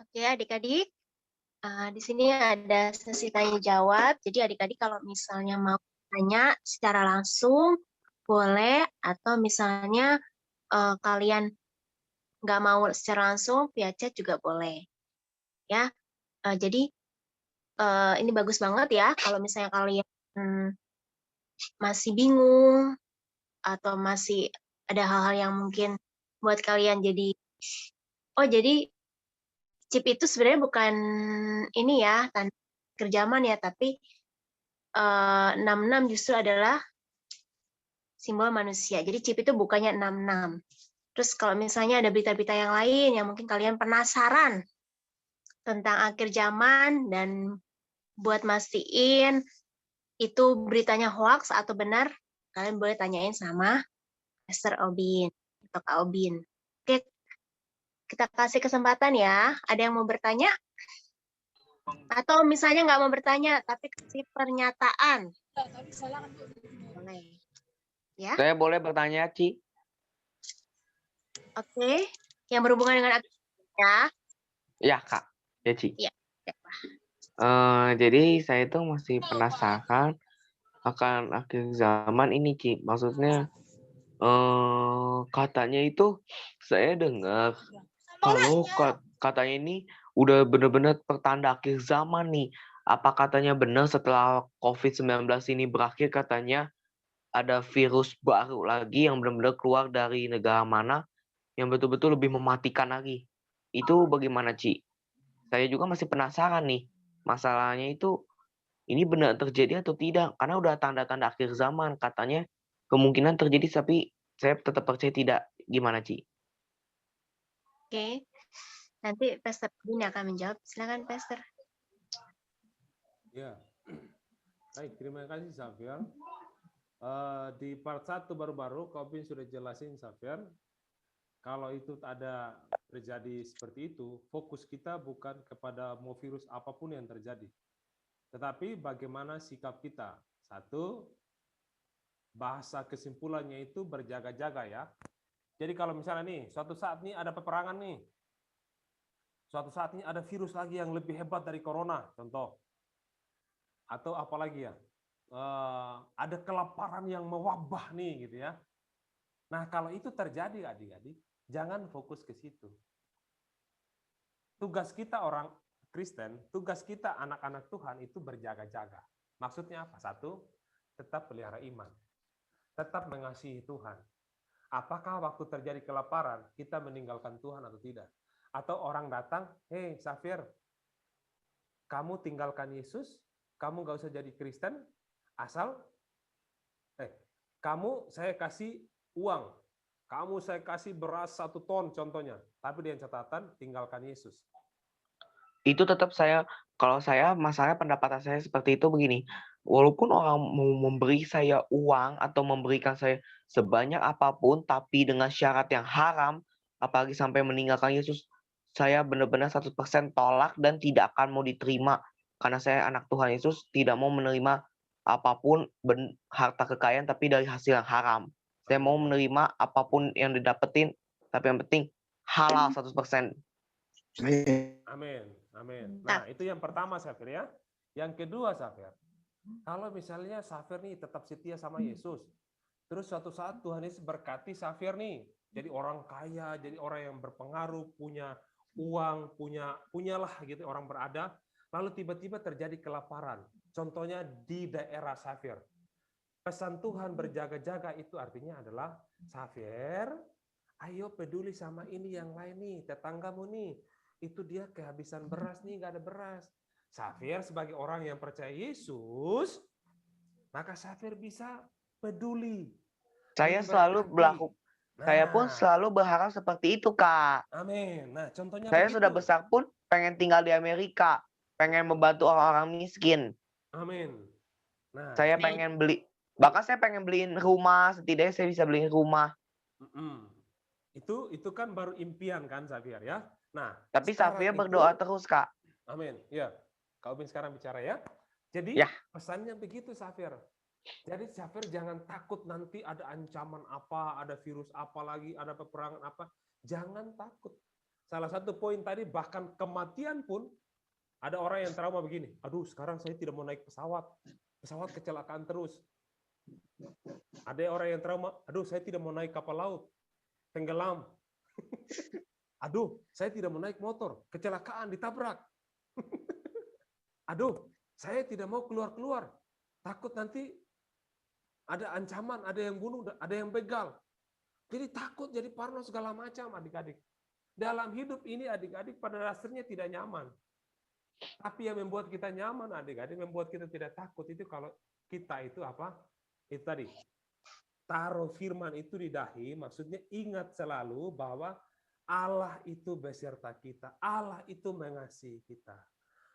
Oke, adik-adik. Di sini ada sesi tanya jawab. Jadi adik-adik kalau misalnya mau tanya secara langsung boleh, atau misalnya kalian nggak mau secara langsung via chat juga boleh. Ya, jadi ini bagus banget ya kalau misalnya kalian masih bingung atau masih ada hal-hal yang mungkin buat kalian jadi chip itu sebenarnya bukan ini ya tanda kerjaman ya, tapi 66 justru adalah simbol manusia. Jadi chip itu bukannya 66. Terus kalau misalnya ada berita-berita yang lain yang mungkin kalian penasaran tentang akhir zaman dan buat mastiin itu beritanya hoax atau benar, kalian boleh tanyain sama Pastor Aubin atau Kak Aubin. Oke, kita kasih kesempatan ya. Ada yang mau bertanya? Atau misalnya nggak mau bertanya, tapi kasih pernyataan. Boleh. Ya. Saya boleh bertanya, Ci? Oke. Yang berhubungan dengan ya. Ya, Kak. Ya, Ci. Ya. Jadi saya tuh masih penasaran akan akhir zaman ini, Ci. Maksudnya katanya itu saya dengar kalau katanya ini udah benar-benar pertanda akhir zaman nih. Apa katanya benar setelah COVID-19 ini berakhir, katanya ada virus baru lagi yang benar-benar keluar dari negara mana yang betul-betul lebih mematikan lagi. Itu bagaimana, Ci? Saya juga masih penasaran nih. Masalahnya itu ini benar terjadi atau tidak? Karena udah tanda-tanda akhir zaman. Katanya kemungkinan terjadi, tapi saya tetap percaya tidak. Gimana, Ci? Oke, nanti Pastor Bin akan menjawab. Silakan, Pastor. Ya, baik. Terima kasih, Xavier. Di part 1 baru-baru, Kobin sudah jelasin, Xavier. Kalau itu ada terjadi seperti itu, fokus kita bukan kepada mau virus apapun yang terjadi. Tetapi bagaimana sikap kita. Satu, bahasa kesimpulannya itu berjaga-jaga ya. Jadi kalau misalnya nih, suatu saat nih ada peperangan nih. Suatu saat ini ada virus lagi yang lebih hebat dari corona, contoh. Atau apalagi ya, ada kelaparan yang mewabah nih gitu ya. Nah kalau itu terjadi adik-adik, jangan fokus ke situ. Tugas kita orang Kristen, tugas kita anak-anak Tuhan itu berjaga-jaga. Maksudnya apa? Satu, tetap pelihara iman. Tetap mengasihi Tuhan. Apakah waktu terjadi kelaparan, kita meninggalkan Tuhan atau tidak? Atau orang datang, hei Xavier, kamu tinggalkan Yesus, kamu gak usah jadi Kristen, asal, kamu saya kasih uang, kamu saya kasih beras 1 ton contohnya, tapi dengan catatan tinggalkan Yesus. Itu tetap kalau saya, masalah pendapat saya seperti itu begini, walaupun orang mau memberi saya uang atau memberikan saya sebanyak apapun, tapi dengan syarat yang haram, apalagi sampai meninggalkan Yesus, saya benar-benar 100% tolak dan tidak akan mau diterima. Karena saya anak Tuhan Yesus, tidak mau menerima apapun harta kekayaan, tapi dari hasil yang haram. Saya mau menerima apapun yang didapetin, tapi yang penting halal 100%. Amin, amin. Nah, itu yang pertama, Xavier ya. Yang kedua, Xavier, kalau misalnya Xavier nih tetap setia sama Yesus, terus suatu saat Tuhan Yesus berkati Xavier nih, jadi orang kaya, jadi orang yang berpengaruh, punya uang, punyalah gitu, orang berada, lalu tiba-tiba terjadi kelaparan. Contohnya di daerah Xavier. Pesan Tuhan berjaga-jaga itu artinya adalah, Xavier, ayo peduli sama ini yang lain nih, tetanggamu nih, itu dia kehabisan beras nih, nggak ada beras. Xavier sebagai orang yang percaya Yesus, maka Xavier bisa peduli. Saya selalu saya pun selalu berharap seperti itu, Kak. Amin. Nah, contohnya saya begitu. Sudah besar pun pengen tinggal di Amerika, pengen membantu orang-orang miskin. Amin. Nah, saya pengen bahkan saya pengen beliin rumah, setidaknya saya bisa beliin rumah. Itu kan baru impian kan, Xavier ya. Nah, tapi Xavier berdoa terus, Kak. Amin. Ya. Kak Ubin sekarang bicara ya. Jadi pesannya begitu, Xavier. Jadi Xavier jangan takut nanti ada ancaman apa, ada virus apa lagi, ada peperangan apa. Jangan takut. Salah satu poin tadi, bahkan kematian pun, ada orang yang trauma begini. Aduh, sekarang saya tidak mau naik pesawat. Pesawat kecelakaan terus. Ada orang yang trauma, aduh saya tidak mau naik kapal laut. Tenggelam. Aduh, saya tidak mau naik motor. Kecelakaan, ditabrak. Aduh, saya tidak mau keluar-keluar. Takut nanti ada ancaman, ada yang bunuh, ada yang begal. Jadi takut, jadi parno segala macam adik-adik. Dalam hidup ini adik-adik pada dasarnya tidak nyaman. Tapi yang membuat kita nyaman adik-adik, membuat kita tidak takut itu kalau kita itu apa? Itu tadi. Taruh firman itu di dahi, maksudnya ingat selalu bahwa Allah itu beserta kita. Allah itu mengasihi kita.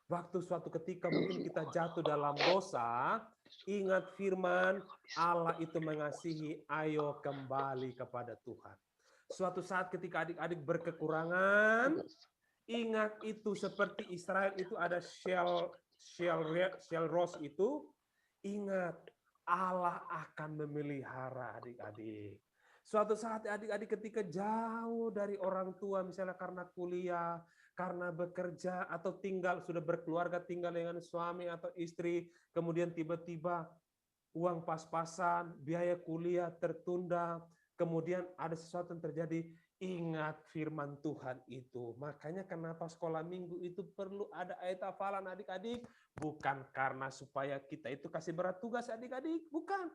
Waktu suatu ketika mungkin kita jatuh dalam dosa, ingat firman, Allah itu mengasihi, ayo kembali kepada Tuhan. Suatu saat ketika adik-adik berkekurangan, ingat itu seperti Israel itu ada shell rose itu, ingat Allah akan memelihara adik-adik. Suatu saat adik-adik ketika jauh dari orang tua, misalnya karena kuliah, karena bekerja, atau sudah berkeluarga, tinggal dengan suami atau istri, kemudian tiba-tiba uang pas-pasan, biaya kuliah tertunda, kemudian ada sesuatu yang terjadi, ingat firman Tuhan itu. Makanya kenapa sekolah minggu itu perlu ada ayat hafalan adik-adik, bukan karena supaya kita itu kasih berat tugas adik-adik, bukan.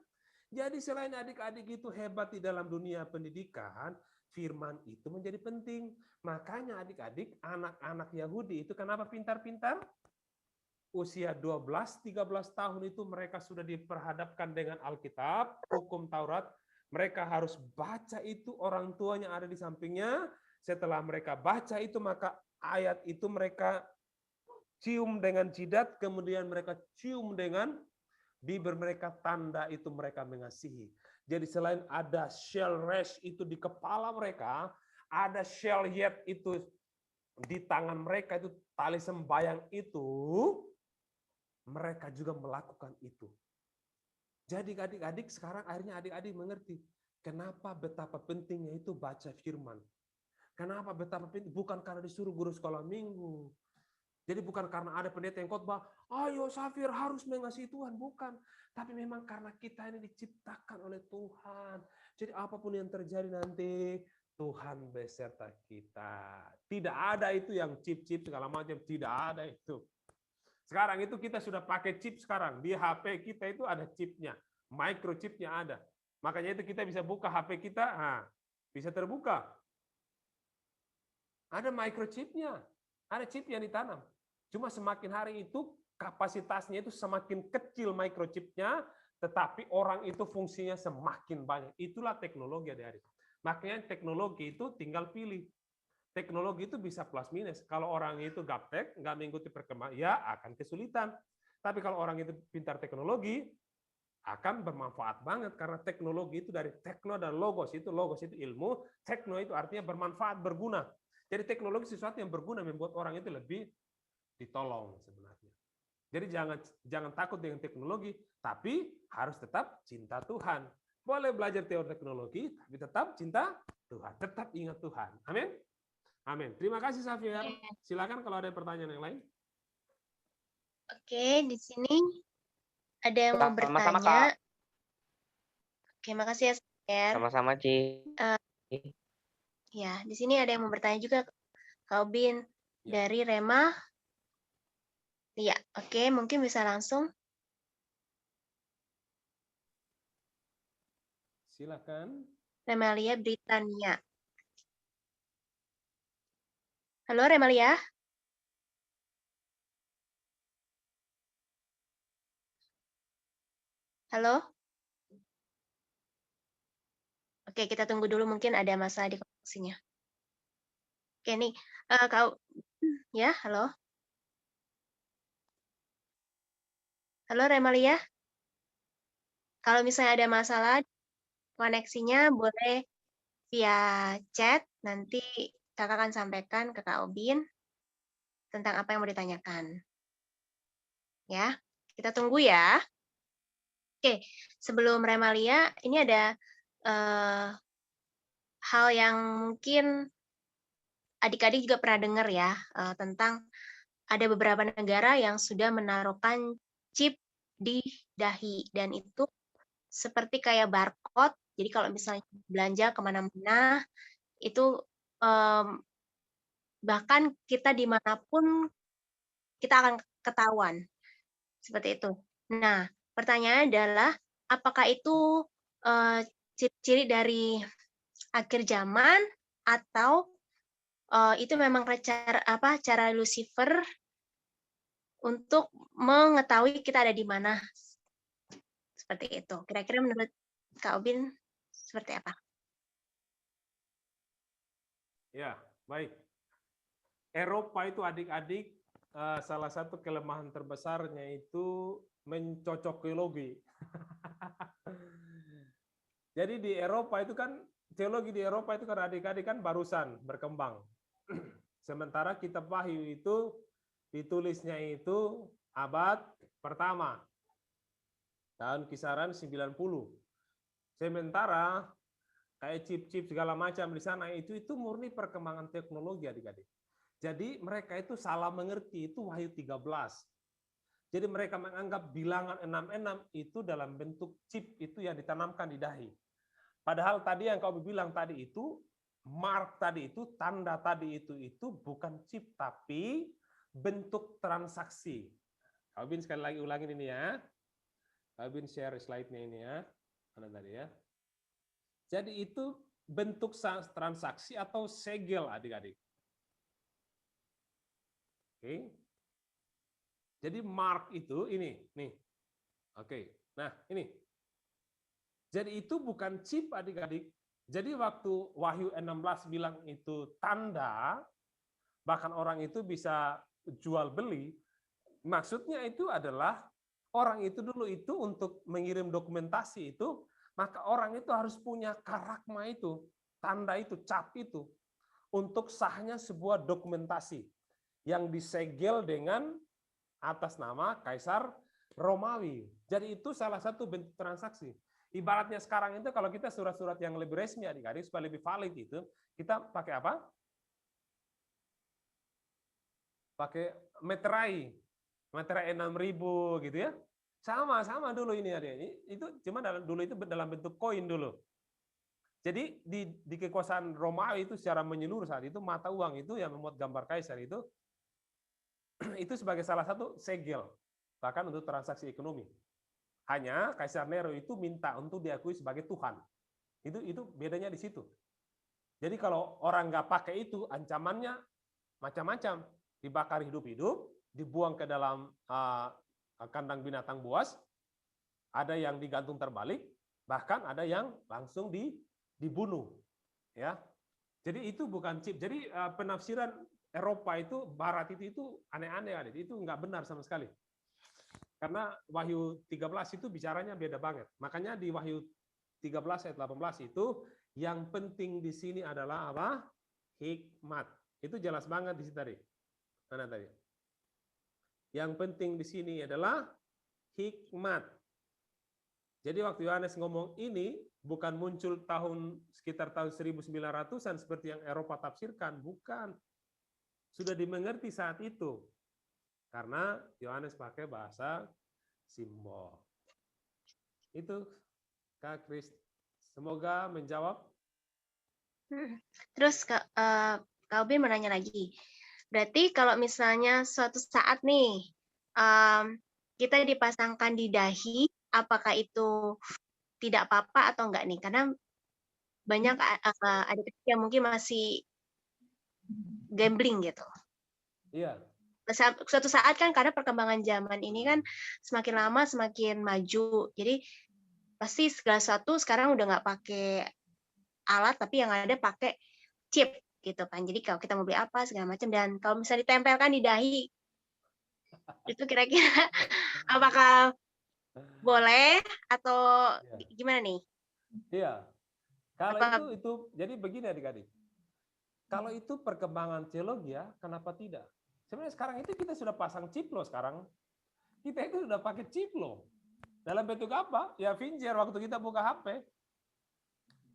Jadi selain adik-adik itu hebat di dalam dunia pendidikan, firman itu menjadi penting. Makanya adik-adik, anak-anak Yahudi itu kenapa pintar-pintar? Usia 12-13 tahun itu mereka sudah diperhadapkan dengan Alkitab, hukum Taurat. Mereka harus baca itu, orang tuanya ada di sampingnya. Setelah mereka baca itu, maka ayat itu mereka cium dengan jidat, kemudian mereka cium dengan bibir mereka, tanda itu mereka mengasihi. Jadi selain ada shel resh itu di kepala mereka, ada shel yet itu di tangan mereka, itu tali sembayang itu, mereka juga melakukan itu. Jadi adik-adik sekarang akhirnya adik-adik mengerti kenapa betapa pentingnya itu baca firman. Kenapa betapa penting, bukan karena disuruh guru sekolah minggu. Jadi bukan karena ada pendeta yang khotbah, ayo Safir harus mengasihi Tuhan, bukan. Tapi memang karena kita ini diciptakan oleh Tuhan. Jadi apapun yang terjadi nanti, Tuhan beserta kita. Tidak ada itu yang chip-chip segala macam, tidak ada itu. Sekarang itu kita sudah pakai chip sekarang. Di HP kita itu ada chipnya, microchipnya ada. Makanya itu kita bisa buka HP kita, bisa terbuka. Ada microchipnya, ada chip yang ditanam. Cuma semakin hari itu kapasitasnya itu semakin kecil microchipnya, tetapi orang itu fungsinya semakin banyak. Itulah teknologi adik-adik. Makanya teknologi itu tinggal pilih. Teknologi itu bisa plus minus. Kalau orang itu gaptek, nggak mengikuti perkembangan, ya akan kesulitan. Tapi kalau orang itu pintar teknologi, akan bermanfaat banget. Karena teknologi itu dari tekno dan logos itu ilmu, tekno itu artinya bermanfaat, berguna. Jadi teknologi sesuatu yang berguna membuat orang itu lebih ditolong sebenarnya. Jadi jangan takut dengan teknologi, tapi harus tetap cinta Tuhan. Boleh belajar teori teknologi, tapi tetap cinta Tuhan. Tetap ingat Tuhan. Amin. Amin. Terima kasih Safir. Silakan kalau ada pertanyaan yang lain. Oke, di sini ada yang mau Sama-sama, bertanya. Kak. Oke, makasih ya, Safir. Sama-sama, Ci. Ya, di sini ada yang mau bertanya juga, Kak Obin, dari Rema. Iya, oke, mungkin bisa langsung. Silakan. Remalia Britania. Halo Remalia. Halo. Oke, kita tunggu dulu, mungkin ada masalah di koneksinya. Oke, nih, kau, ya, halo. Halo Remalia. Kalau misalnya ada masalah koneksinya, boleh via chat, nanti kakak akan sampaikan ke Kak Obin tentang apa yang mau ditanyakan. Ya, kita tunggu ya. Oke, sebelum Remalia, ini ada hal yang mungkin adik-adik juga pernah dengar ya, tentang ada beberapa negara yang sudah menaruhkan chip di dahi, dan itu seperti kayak barcode. Jadi kalau misalnya belanja kemana-mana, itu bahkan kita dimanapun kita akan ketahuan. Seperti itu. Nah, pertanyaannya adalah, apakah itu ciri-ciri dari akhir zaman, atau itu memang cara Lucifer untuk mengetahui kita ada di mana? Seperti itu. Kira-kira menurut Kak Obin seperti apa? Ya, baik. Eropa itu adik-adik, salah satu kelemahan terbesarnya itu mencocokilogi. Jadi di Eropa itu kan, teologi di Eropa itu kan adik-adik kan barusan berkembang. Sementara kitab Wahyu itu ditulisnya itu abad pertama, tahun kisaran 90. Sementara kayak chip-chip segala macam di sana itu murni perkembangan teknologi adik-adik. Jadi mereka itu salah mengerti itu Wahyu 13. Jadi mereka menganggap bilangan 66 itu dalam bentuk chip itu yang ditanamkan di dahi. Padahal tadi yang kau bilang tadi itu, mark tadi itu, tanda tadi itu bukan chip, tapi bentuk transaksi. Kau Bin sekali lagi ulangin ini ya. Kau Bin share slide-nya ini ya. Mana tadi ya. Jadi itu bentuk transaksi atau segel adik-adik. Oke. Jadi mark itu ini, nih. Oke. Nah, ini. Jadi itu bukan chip adik-adik. Jadi waktu Wahyu 16 bilang itu tanda, bahkan orang itu bisa jual beli, maksudnya itu adalah orang itu dulu itu untuk mengirim dokumentasi itu, maka orang itu harus punya karakma itu, tanda itu, cap itu, untuk sahnya sebuah dokumentasi yang disegel dengan atas nama Kaisar Romawi. Jadi itu salah satu bentuk transaksi. Ibaratnya sekarang itu kalau kita surat-surat yang lebih resmi adik-adik supaya lebih valid itu, kita pakai apa? Pakai meterai. Meterai 6.000 gitu ya. Sama dulu ini adik. Itu cuma dulu itu dalam bentuk koin dulu. Jadi di kekuasaan Romawi itu secara menyeluruh saat itu mata uang itu yang membuat gambar kaisar itu sebagai salah satu segel, bahkan untuk transaksi ekonomi. Hanya Kaisar Nero itu minta untuk diakui sebagai Tuhan. Itu bedanya di situ. Jadi kalau orang nggak pakai itu, ancamannya macam-macam. Dibakar hidup-hidup, dibuang ke dalam kandang binatang buas, ada yang digantung terbalik, bahkan ada yang langsung dibunuh. Ya, jadi itu bukan chip. Jadi penafsiran Eropa itu, Barat itu aneh-aneh, itu nggak benar sama sekali. Karena Wahyu 13 itu bicaranya beda banget. Makanya di Wahyu 13 ayat 18 itu, yang penting di sini adalah apa? Hikmat. Itu jelas banget di situ tadi. Mana tadi? Yang penting di sini adalah hikmat. Jadi waktu Yohanes ngomong ini, bukan muncul sekitar tahun 1900-an seperti yang Eropa tafsirkan. Bukan. Sudah dimengerti saat itu. Karena Yohanes pakai bahasa simbol. Itu Kak Kris. Semoga menjawab. Terus Kak Ubi menanya lagi. Berarti kalau misalnya suatu saat nih kita dipasangkan di dahi, apakah itu tidak apa-apa atau enggak nih? Karena banyak adik-adik yang mungkin masih gambling gitu. Iya. Suatu saat kan karena perkembangan zaman ini kan semakin lama semakin maju. Jadi pasti segala sesuatu sekarang udah nggak pakai alat, tapi yang ada pakai chip gitu kan. Jadi kalau kita mau beli apa segala macam, dan kalau misalnya ditempelkan di dahi, itu kira-kira apakah boleh atau gimana nih? Iya. Kalau itu jadi begini adik-adik. Kalau itu perkembangan teologi ya, kenapa tidak? Sebenarnya sekarang itu kita sudah pasang chip loh sekarang. Kita itu sudah pakai chip loh. Dalam bentuk apa? Ya finger waktu kita buka HP.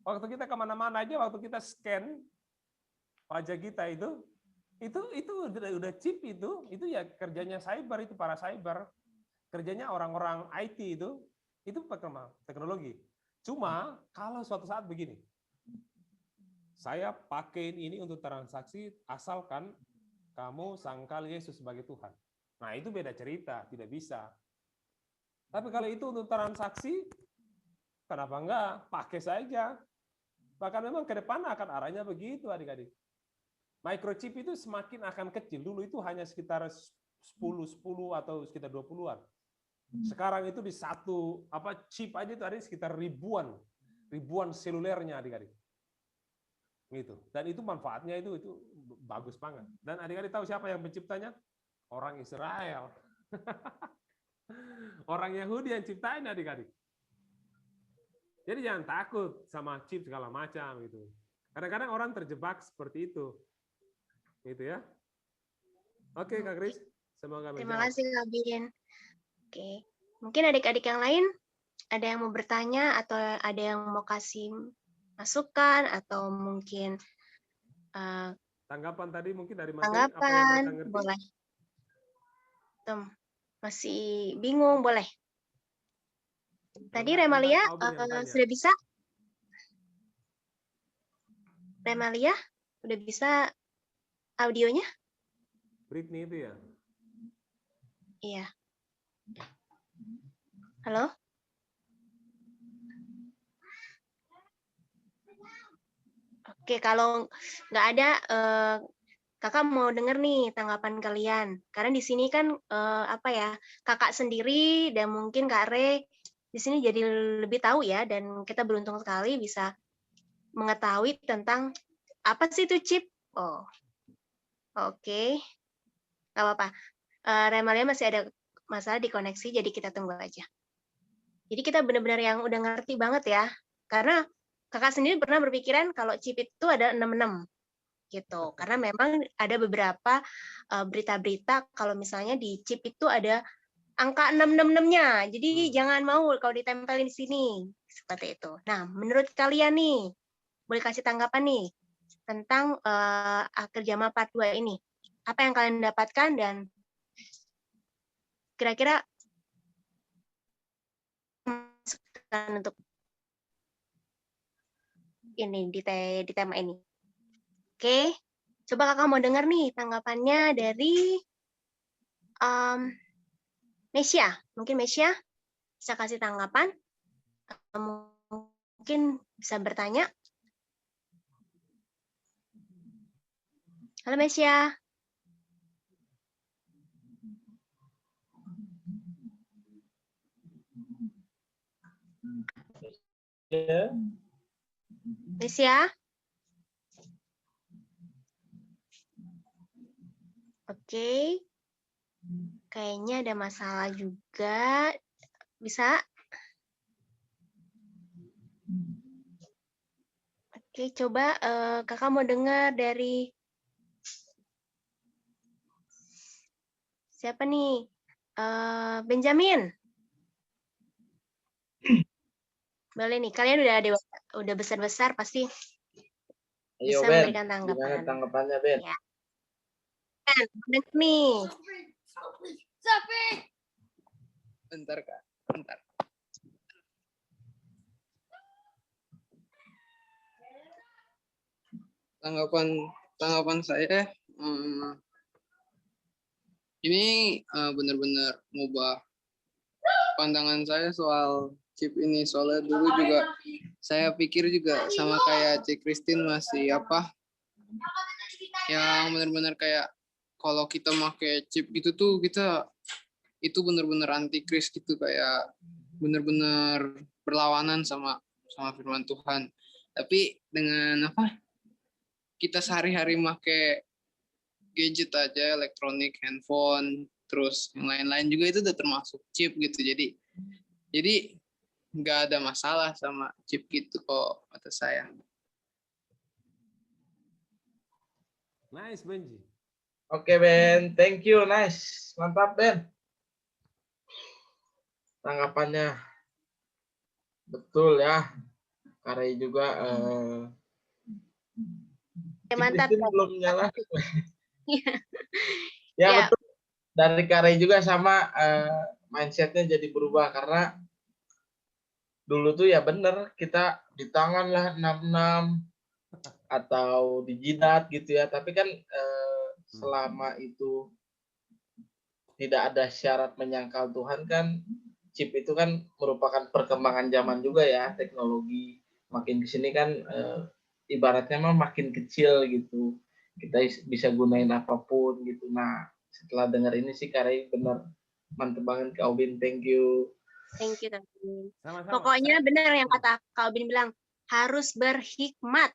Waktu kita kemana-mana aja, waktu kita scan wajah kita itu udah chip itu ya kerjanya cyber, itu para cyber. Kerjanya orang-orang IT itu perkembangan teknologi. Cuma kalau suatu saat begini, saya pakai ini untuk transaksi asalkan kamu sangkal Yesus sebagai Tuhan. Nah, itu beda cerita, tidak bisa. Tapi kalau itu untuk transaksi, kenapa enggak? Pakai saja. Bahkan memang ke depan akan arahnya begitu, adik-adik. Microchip itu semakin akan kecil. Dulu itu hanya sekitar 10 atau sekitar 20-an. Sekarang itu di satu chip aja itu ada sekitar ribuan selulernya, adik-adik. Gitu. Dan itu manfaatnya itu bagus banget. Dan adik-adik tahu siapa yang penciptanya? Orang Israel. Orang Yahudi yang ciptain, adik-adik. Jadi jangan takut sama chip segala macam gitu. Kadang-kadang orang terjebak seperti itu. Gitu ya. Oke, Kak Kris. Semoga menjawab. Terima kasih Kak Bin. Oke. Mungkin adik-adik yang lain ada yang mau bertanya atau ada yang mau kasih masukan atau mungkin tanggapan tadi mungkin dari Mas tanggapan, apa yang mereka ngerti? Boleh. Masih bingung, boleh. Tadi Remalia sudah bisa? Remalia udah bisa audionya? Britney itu ya? Iya. Halo? Oke, kalau nggak ada, kakak mau denger nih tanggapan kalian. Karena di sini kan apa ya, kakak sendiri dan mungkin Kak Re di sini jadi lebih tahu ya, dan kita beruntung sekali bisa mengetahui tentang apa sih itu chip. Oh, oke, nggak apa-apa. Remalia masih ada masalah di koneksi, jadi kita tunggu aja. Jadi kita benar-benar yang udah ngerti banget ya, karena kakak sendiri pernah berpikiran kalau chip itu ada 66 gitu. Karena memang ada beberapa berita-berita kalau misalnya di chip itu ada angka 666-nya. Jadi jangan mau kalau ditempelin di sini. Seperti itu. Nah, menurut kalian nih, boleh kasih tanggapan nih tentang akhir zaman part 2 ini. Apa yang kalian dapatkan dan kira-kira untuk ini di tema ini. Oke, coba kakak mau dengar nih tanggapannya dari Mesya. Mungkin Mesya bisa kasih tanggapan, mungkin bisa bertanya. Halo Mesya. Ya. Mesya. Oke. Kayaknya ada masalah juga. Bisa? Oke, coba kakak mau dengar dari siapa nih? Benjamin. Boleh nih, kalian udah besar-besar pasti Ayo bisa Ben, memberikan gimana tanggapan. tanggapannya Ben? Ya. Ben, bener nih. Bentar Kak, bentar. Tanggapan saya, ini benar-benar ngubah pandangan saya soal chip ini. Soalnya dulu juga saya pikir juga sama kayak Cik Christine masih apa, yang benar-benar kayak kalau kita pakai chip gitu tuh kita itu benar-benar antikris gitu, kayak benar-benar berlawanan sama firman Tuhan. Tapi dengan apa, kita sehari-hari pakai gadget aja, elektronik, handphone, terus yang lain-lain juga itu udah termasuk chip gitu. Jadi nggak ada masalah sama chip gitu kok kata saya. Nice, Benji. Oke Ben, thank you, nice, mantap Ben. Tanggapannya betul ya. Karya juga Mantap. Christine belum nyala. Ya. Ya betul. Dari Karya juga sama mindsetnya jadi berubah, karena dulu tuh ya bener kita di tangan lah 66 atau di jidat gitu ya. Tapi kan selama itu tidak ada syarat menyangkal Tuhan kan, chip itu kan merupakan perkembangan zaman juga ya, teknologi makin kesini kan ibaratnya mah makin kecil gitu, kita bisa gunain apapun gitu. Nah setelah dengar ini sih Karya bener mantep banget Kak Obin, thank you. Thank you, Kak Obin. Sama-sama. Pokoknya benar yang kata Kak Obin bilang, harus berhikmat.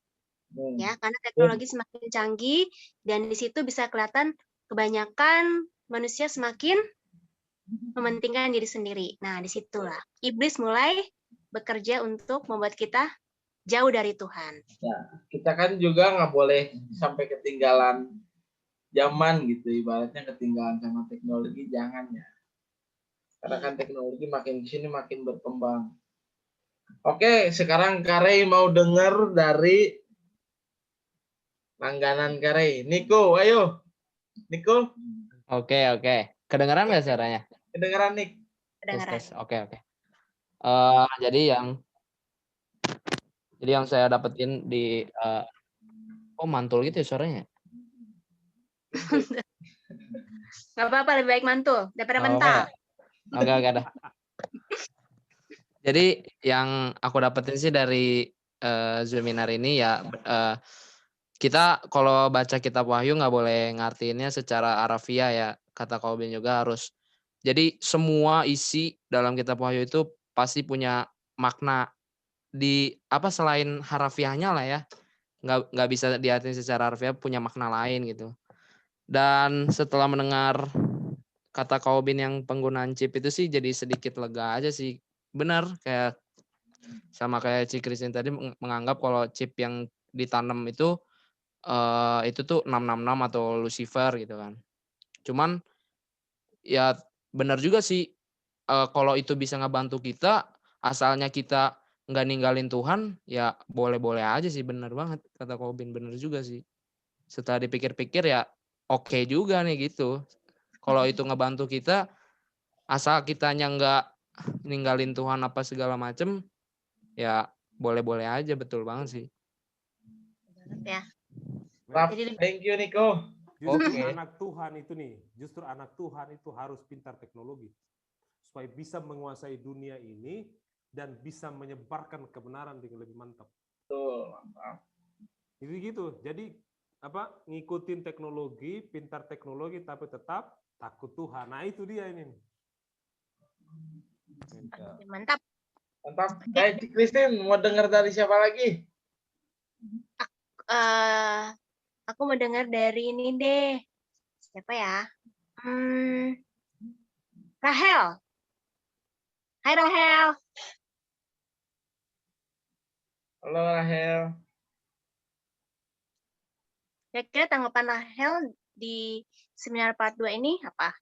Ya, karena teknologi semakin canggih dan di situ bisa kelihatan kebanyakan manusia semakin mementingkan diri sendiri. Nah, disitulah iblis mulai bekerja untuk membuat kita jauh dari Tuhan. Ya, kita kan juga nggak boleh sampai ketinggalan zaman gitu, ibaratnya ketinggalan sama teknologi, jangan ya. Karena kan teknologi makin kesini makin berkembang. Oke, sekarang Karey mau dengar dari langganan Karey. Niko, ayo. Niko. Oke. Kedengeran nggak suaranya? Kedengeran, Nik. Kedengaran. Oke. Jadi yang saya dapetin di mantul gitu ya suaranya. Nggak apa-apa, lebih baik mantul daripada mental. Oke dah. Jadi yang aku dapetin sih dari seminar ini ya kita kalau baca kitab Wahyu nggak boleh ngartiinnya secara harafiah ya, kata Calvin juga harus. Jadi semua isi dalam kitab Wahyu itu pasti punya makna selain harafiahnya lah ya. Nggak bisa diartikan secara harfiah, punya makna lain gitu. Dan setelah mendengar kata Calvin yang penggunaan chip itu sih jadi sedikit lega aja sih. Benar kayak sama kayak Ci Christine tadi menganggap kalau chip yang ditanam itu tuh 666 atau Lucifer gitu kan. Cuman ya benar juga sih kalau itu bisa ngebantu kita, asalnya kita nggak ninggalin Tuhan, ya boleh-boleh aja sih, benar banget kata Kobin, benar juga sih. Setelah dipikir-pikir ya oke juga nih gitu. Kalau itu ngebantu kita, asal kitanya nggak ninggalin Tuhan apa segala macem, ya boleh-boleh aja, betul banget sih. Ya. Raf, Jadi thank you Niko. Justru Oke. anak Tuhan itu nih, justru anak Tuhan itu harus pintar teknologi supaya bisa menguasai dunia ini dan bisa menyebarkan kebenaran dengan lebih mantap. Betul, mantap. Jadi gitu. Jadi ngikutin teknologi, pintar teknologi tapi tetap takut Tuhan. Nah, itu dia ini. mantap. Mantap. Cik Christine, mau dengar dari siapa lagi? Aku mau dengar dari ini deh. Siapa ya? Rahel. Hai Rahel. Halo Rahel. Kira-kira tanggapan Rahel di seminar part 2 ini apa?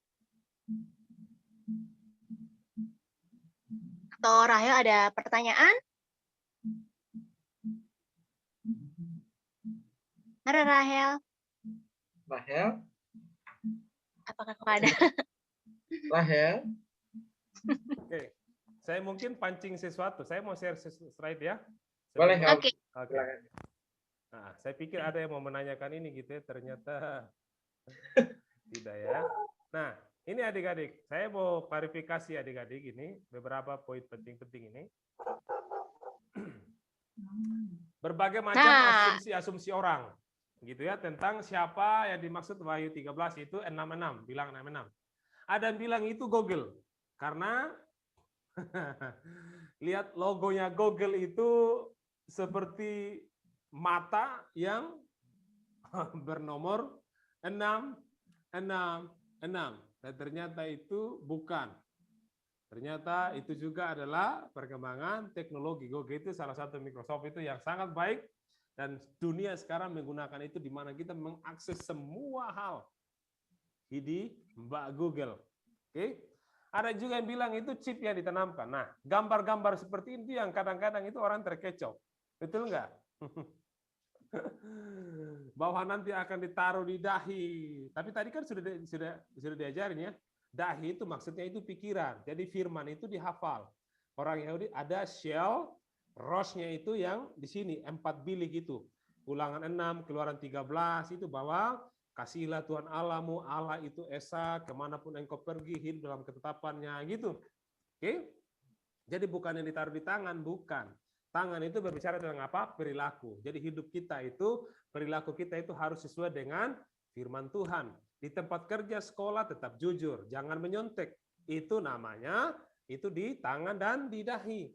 Atau Rahel ada pertanyaan? Halo Rahel. Rahel? Apakah kau ada? Rahel? Oke. Saya mungkin pancing sesuatu. Saya mau share slide ya. Boleh nggak? Oke. Oke. Nah, saya pikir ada yang mau menanyakan ini gitu ya, ternyata tidak ya. Nah, ini adik-adik, saya mau klarifikasi adik-adik ini, beberapa poin penting-penting ini. Berbagai macam asumsi-asumsi orang, gitu ya, tentang siapa yang dimaksud Wahyu 13 itu 66, bilang 66. Ada yang bilang itu Google, karena lihat logonya Google itu seperti mata yang bernomor 6. Dan ternyata itu bukan. Ternyata itu juga adalah perkembangan teknologi. Google itu salah satu Microsoft itu yang sangat baik. Dan dunia sekarang menggunakan itu di mana kita mengakses semua hal di Mbak Google. Oke. Ada juga yang bilang itu chip yang ditanamkan. Nah, gambar-gambar seperti itu yang kadang-kadang itu orang terkecoh. Betul nggak? Bahwa nanti akan ditaruh di dahi. Tapi tadi kan sudah diajarin ya. Dahi itu maksudnya itu pikiran. Jadi firman itu dihafal. Orang Yahudi ada shell, rosnya itu yang di sini 4 bilik itu. Ulangan 6, Keluaran 13 itu bahwa kasihlah Tuhan Allahmu, Allah itu esa, kemanapun engkau pergi hidup dalam ketetapannya gitu. Oke? Jadi bukan yang ditaruh di tangan, bukan. Tangan itu berbicara tentang apa? Perilaku. Jadi hidup kita itu, perilaku kita itu harus sesuai dengan firman Tuhan. Di tempat kerja, sekolah tetap jujur, jangan menyontek. Itu namanya itu di tangan dan di dahi.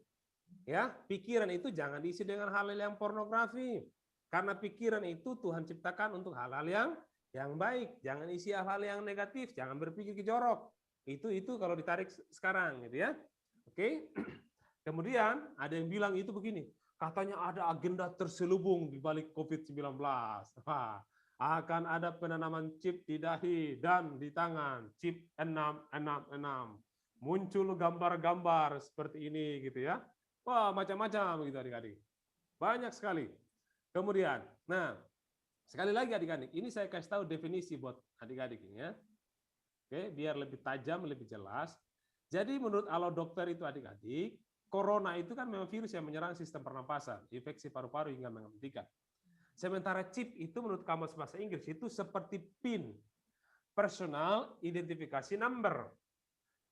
Ya, pikiran itu jangan diisi dengan hal-hal yang pornografi. Karena pikiran itu Tuhan ciptakan untuk hal-hal yang baik. Jangan isi hal-hal yang negatif, jangan berpikir jorok. Itu kalau ditarik sekarang gitu ya. Oke. Kemudian ada yang bilang itu begini, katanya ada agenda terselubung di balik COVID-19. Wah, akan ada penanaman chip di dahi dan di tangan, chip 666. Muncul gambar-gambar seperti ini gitu ya. Wah, macam-macam gitu adik-adik. Banyak sekali. Kemudian, nah, sekali lagi adik-adik, ini saya kasih tahu definisi buat adik-adik ini ya. Oke, biar lebih tajam, lebih jelas. Jadi menurut Allah dokter itu adik-adik, Corona itu kan memang virus yang menyerang sistem pernapasan, infeksi paru-paru hingga mematikan. Sementara chip itu menurut kamus bahasa Inggris itu seperti PIN, personal identification number.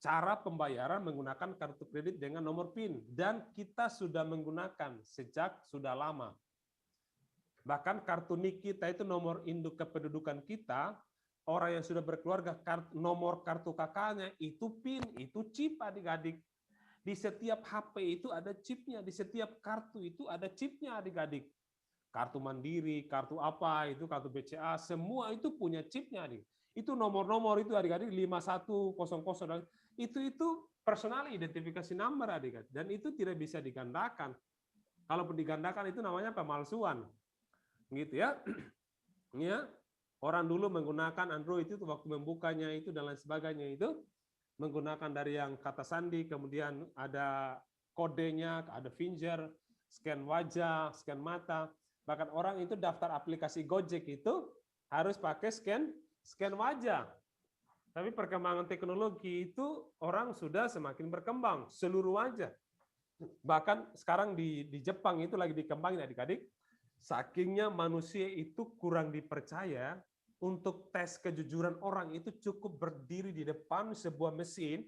cara pembayaran menggunakan kartu kredit dengan nomor PIN. Dan kita sudah menggunakan sejak sudah lama. Bahkan kartu NIK kita itu nomor induk kependudukan kita, orang yang sudah berkeluarga, nomor kartu kakaknya itu PIN, itu chip adik-adik. Di setiap HP itu ada chipnya, di setiap kartu itu ada chipnya adik-adik. Kartu Mandiri, kartu apa, itu kartu BCA, semua itu punya chipnya adik. Itu nomor-nomor itu adik-adik 5100, itu personal identifikasi number adik-adik. Dan itu tidak bisa digandakan. Kalaupun digandakan itu namanya pemalsuan. Gitu ya. Ya. Orang dulu menggunakan Android itu waktu membukanya itu dan lain sebagainya itu menggunakan dari yang kata sandi, kemudian ada kodenya, ada finger, scan wajah, scan mata. Bahkan orang itu daftar aplikasi Gojek itu harus pakai scan wajah. Tapi perkembangan teknologi itu orang sudah semakin berkembang seluruh wajah. Bahkan sekarang di Jepang itu lagi dikembangin adik-adik. Sakingnya manusia itu kurang dipercaya, untuk tes kejujuran orang itu cukup berdiri di depan sebuah mesin,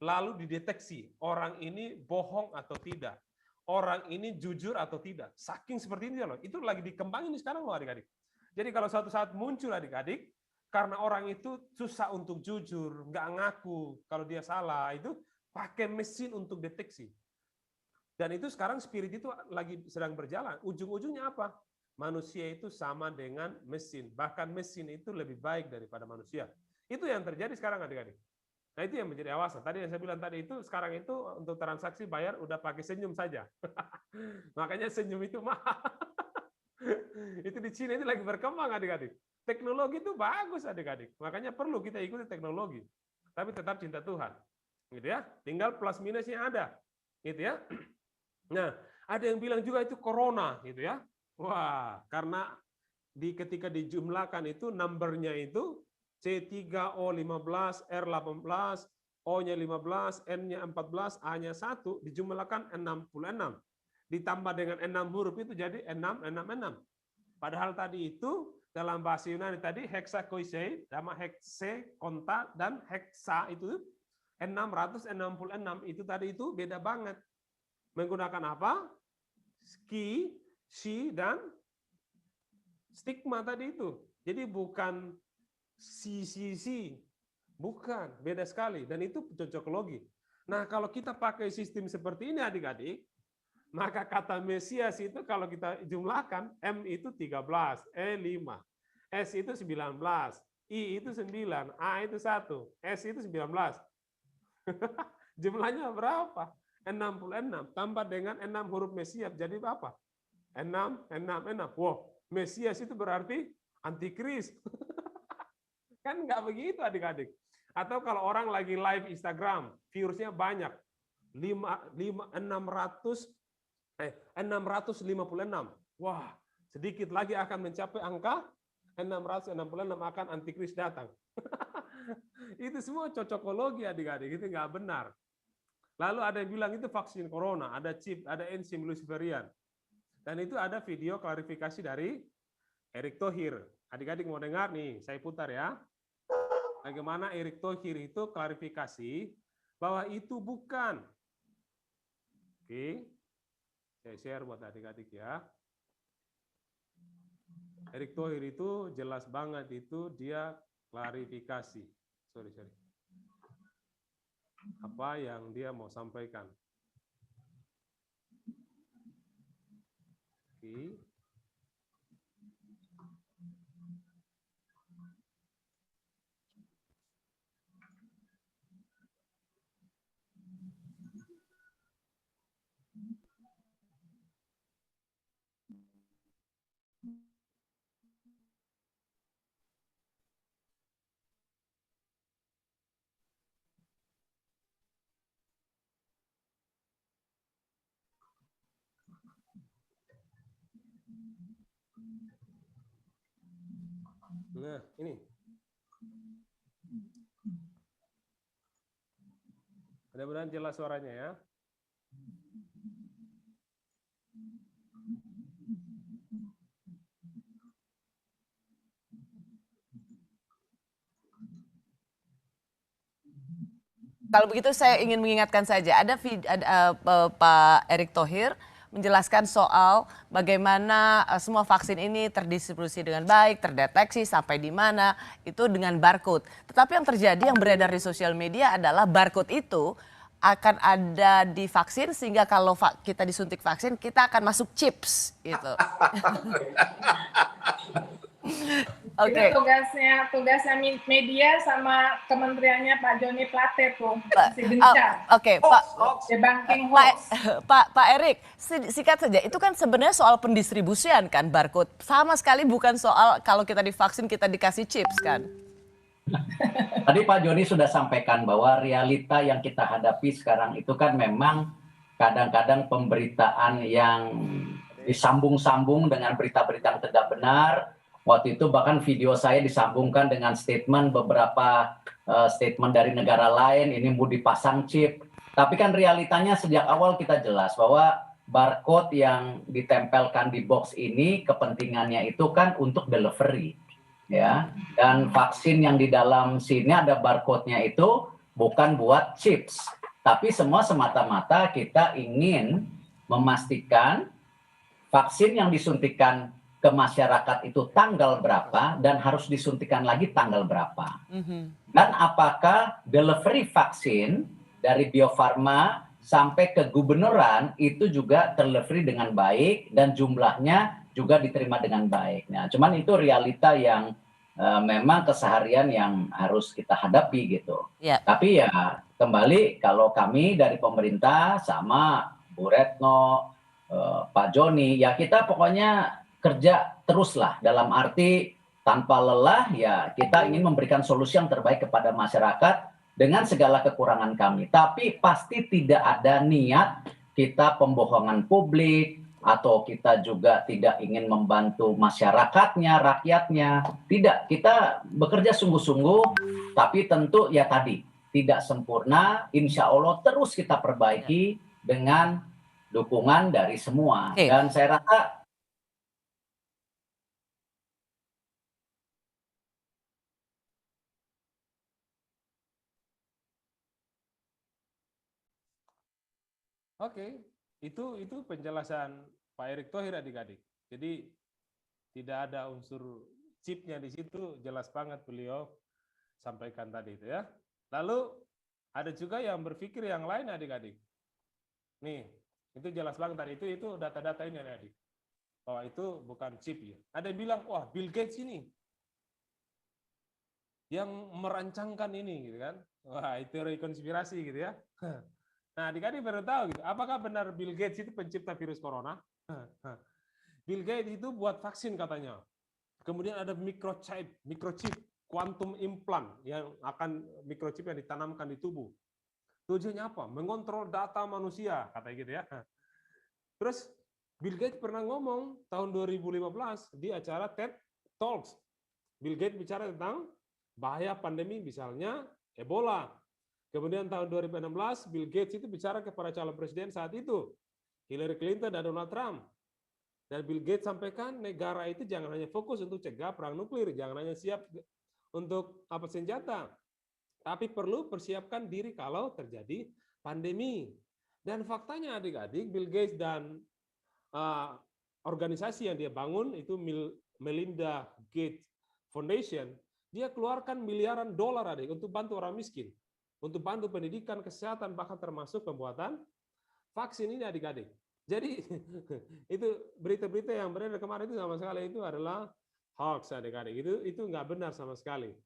lalu dideteksi orang ini bohong atau tidak, orang ini jujur atau tidak. Saking seperti ini loh, itu lagi dikembangin sekarang loh adik-adik. Jadi kalau suatu saat muncul adik-adik, karena orang itu susah untuk jujur, nggak ngaku kalau dia salah, itu pakai mesin untuk deteksi. Dan itu sekarang spirit itu lagi sedang berjalan. Ujung-ujungnya apa? Manusia itu sama dengan mesin. Bahkan mesin itu lebih baik daripada manusia. Itu yang terjadi sekarang adik-adik. Nah itu yang menjadi awasan. Tadi yang saya bilang tadi itu, sekarang itu untuk transaksi bayar udah pakai senyum saja. Makanya senyum itu mahal. Itu di Cina itu lagi berkembang adik-adik. Teknologi itu bagus adik-adik. Makanya perlu kita ikuti teknologi. Tapi tetap cinta Tuhan. Gitu ya. Tinggal plus minusnya ada. Gitu ya. Nah, ada yang bilang juga itu corona gitu ya. Wah, karena ketika dijumlahkan itu numbernya itu C3O15, R18, O-nya 15, N-nya 14, A-nya 1 dijumlahkan 66. Ditambah dengan 6 huruf itu jadi 666. Padahal tadi itu dalam bahasa Yunani tadi hexakoisei, sama hexe, konta dan hexa itu 666 itu tadi itu beda banget. Menggunakan apa? Ski, si, dan stigma tadi itu. Jadi bukan si. Bukan, beda sekali. Dan itu cocokologi. Nah, kalau kita pakai sistem seperti ini adik-adik, maka kata Mesias itu kalau kita jumlahkan, M itu 13, E 5, S itu 19, I itu 9, A itu 1, S itu 19. Jumlahnya berapa? 66 tambah dengan 6 huruf Mesias jadi apa? 6. Wow, Mesias itu berarti antikris. Kan nggak begitu adik-adik. Atau kalau orang lagi live Instagram, viewersnya banyak. 656. Wah, sedikit lagi akan mencapai angka 666 akan antikris datang. Itu semua cocokologi adik-adik, itu nggak benar. Lalu ada yang bilang itu vaksin corona, ada chip, ada enzim luciferian. Dan itu ada video klarifikasi dari Erick Thohir. Adik-adik mau dengar nih, saya putar ya. Bagaimana Erick Thohir itu klarifikasi bahwa itu bukan. Oke, saya share buat adik-adik ya. Erick Thohir itu jelas banget itu dia klarifikasi. Sorry. Apa yang dia mau sampaikan. Oke. Nah, ini. Mudah-mudahan jelas suaranya ya. Kalau begitu saya ingin mengingatkan saja, ada Pak Erick Thohir menjelaskan soal bagaimana semua vaksin ini terdistribusi dengan baik, terdeteksi sampai di mana, itu dengan barcode. Tetapi yang terjadi, yang beredar di sosial media adalah barcode itu akan ada di vaksin sehingga kalau kita disuntik vaksin, kita akan masuk chips gitu. Oke. Itu tugasnya media sama kementeriannya Pak Joni Plate tuh, si gencar. Oke, Pak. Debunking hoax. Pak Erick, sikat saja. Itu kan sebenarnya soal pendistribusian kan barcode. Sama sekali bukan soal kalau kita divaksin kita dikasih chips kan. Tadi Pak Joni sudah sampaikan bahwa realita yang kita hadapi sekarang itu kan memang kadang-kadang pemberitaan yang disambung-sambung dengan berita-berita yang tidak benar. Waktu itu bahkan video saya disambungkan dengan statement beberapa statement dari negara lain, ini mau dipasang chip. Tapi kan realitanya sejak awal kita jelas bahwa barcode yang ditempelkan di box ini kepentingannya itu kan untuk delivery. Ya, dan vaksin yang di dalam sini ada barcode-nya itu bukan buat chips, tapi semua semata-mata kita ingin memastikan vaksin yang disuntikan ke masyarakat itu tanggal berapa dan harus disuntikan lagi tanggal berapa. Dan apakah delivery vaksin dari Bio Farma sampai ke gubernuran itu juga delivery dengan baik dan jumlahnya juga diterima dengan baik. Nah, cuman itu realita yang memang keseharian yang harus kita hadapi gitu. Yeah. Tapi ya kembali kalau kami dari pemerintah sama Bu Retno, Pak Joni, ya kita pokoknya kerja teruslah dalam arti tanpa lelah ya kita ingin memberikan solusi yang terbaik kepada masyarakat dengan segala kekurangan kami. Tapi pasti tidak ada niat kita pembohongan publik atau kita juga tidak ingin membantu masyarakatnya, rakyatnya. Tidak, kita bekerja sungguh-sungguh tapi tentu ya tadi tidak sempurna, insya Allah terus kita perbaiki dengan dukungan dari semua. Dan saya rasa Oke, itu penjelasan Pak Erick Thohir adik-adik. Jadi tidak ada unsur chipnya di situ, jelas banget beliau sampaikan tadi itu ya. Lalu ada juga yang berpikir yang lain adik-adik. Nih, itu jelas banget tadi itu data-data ini adik-adik. Bahwa itu bukan chip ya. Ada yang bilang, wah Bill Gates ini yang merancangkan ini gitu kan. Wah, itu teori konspirasi gitu ya. Nah, adik-adik baru tahu gitu. Apakah benar Bill Gates itu pencipta virus corona? Bill Gates itu buat vaksin katanya. Kemudian ada microchip, quantum implant yang akan microchip yang ditanamkan di tubuh. Tujuannya apa? Mengontrol data manusia, katanya gitu ya. Terus Bill Gates pernah ngomong tahun 2015 di acara TED Talks. Bill Gates bicara tentang bahaya pandemi misalnya Ebola. Kemudian tahun 2016, Bill Gates itu bicara kepada calon presiden saat itu, Hillary Clinton dan Donald Trump. Dan Bill Gates sampaikan negara itu jangan hanya fokus untuk cegah perang nuklir, jangan hanya siap untuk apa senjata, tapi perlu persiapkan diri kalau terjadi pandemi. Dan faktanya adik-adik, Bill Gates dan organisasi yang dia bangun itu Melinda Gates Foundation, dia keluarkan miliaran dolar adik untuk bantu orang miskin. Untuk bantu pendidikan, kesehatan, bahkan termasuk pembuatan vaksin ini adik-adik. Jadi itu berita-berita yang beredar kemarin itu sama sekali itu adalah hoax adik-adik. Itu nggak benar sama sekali.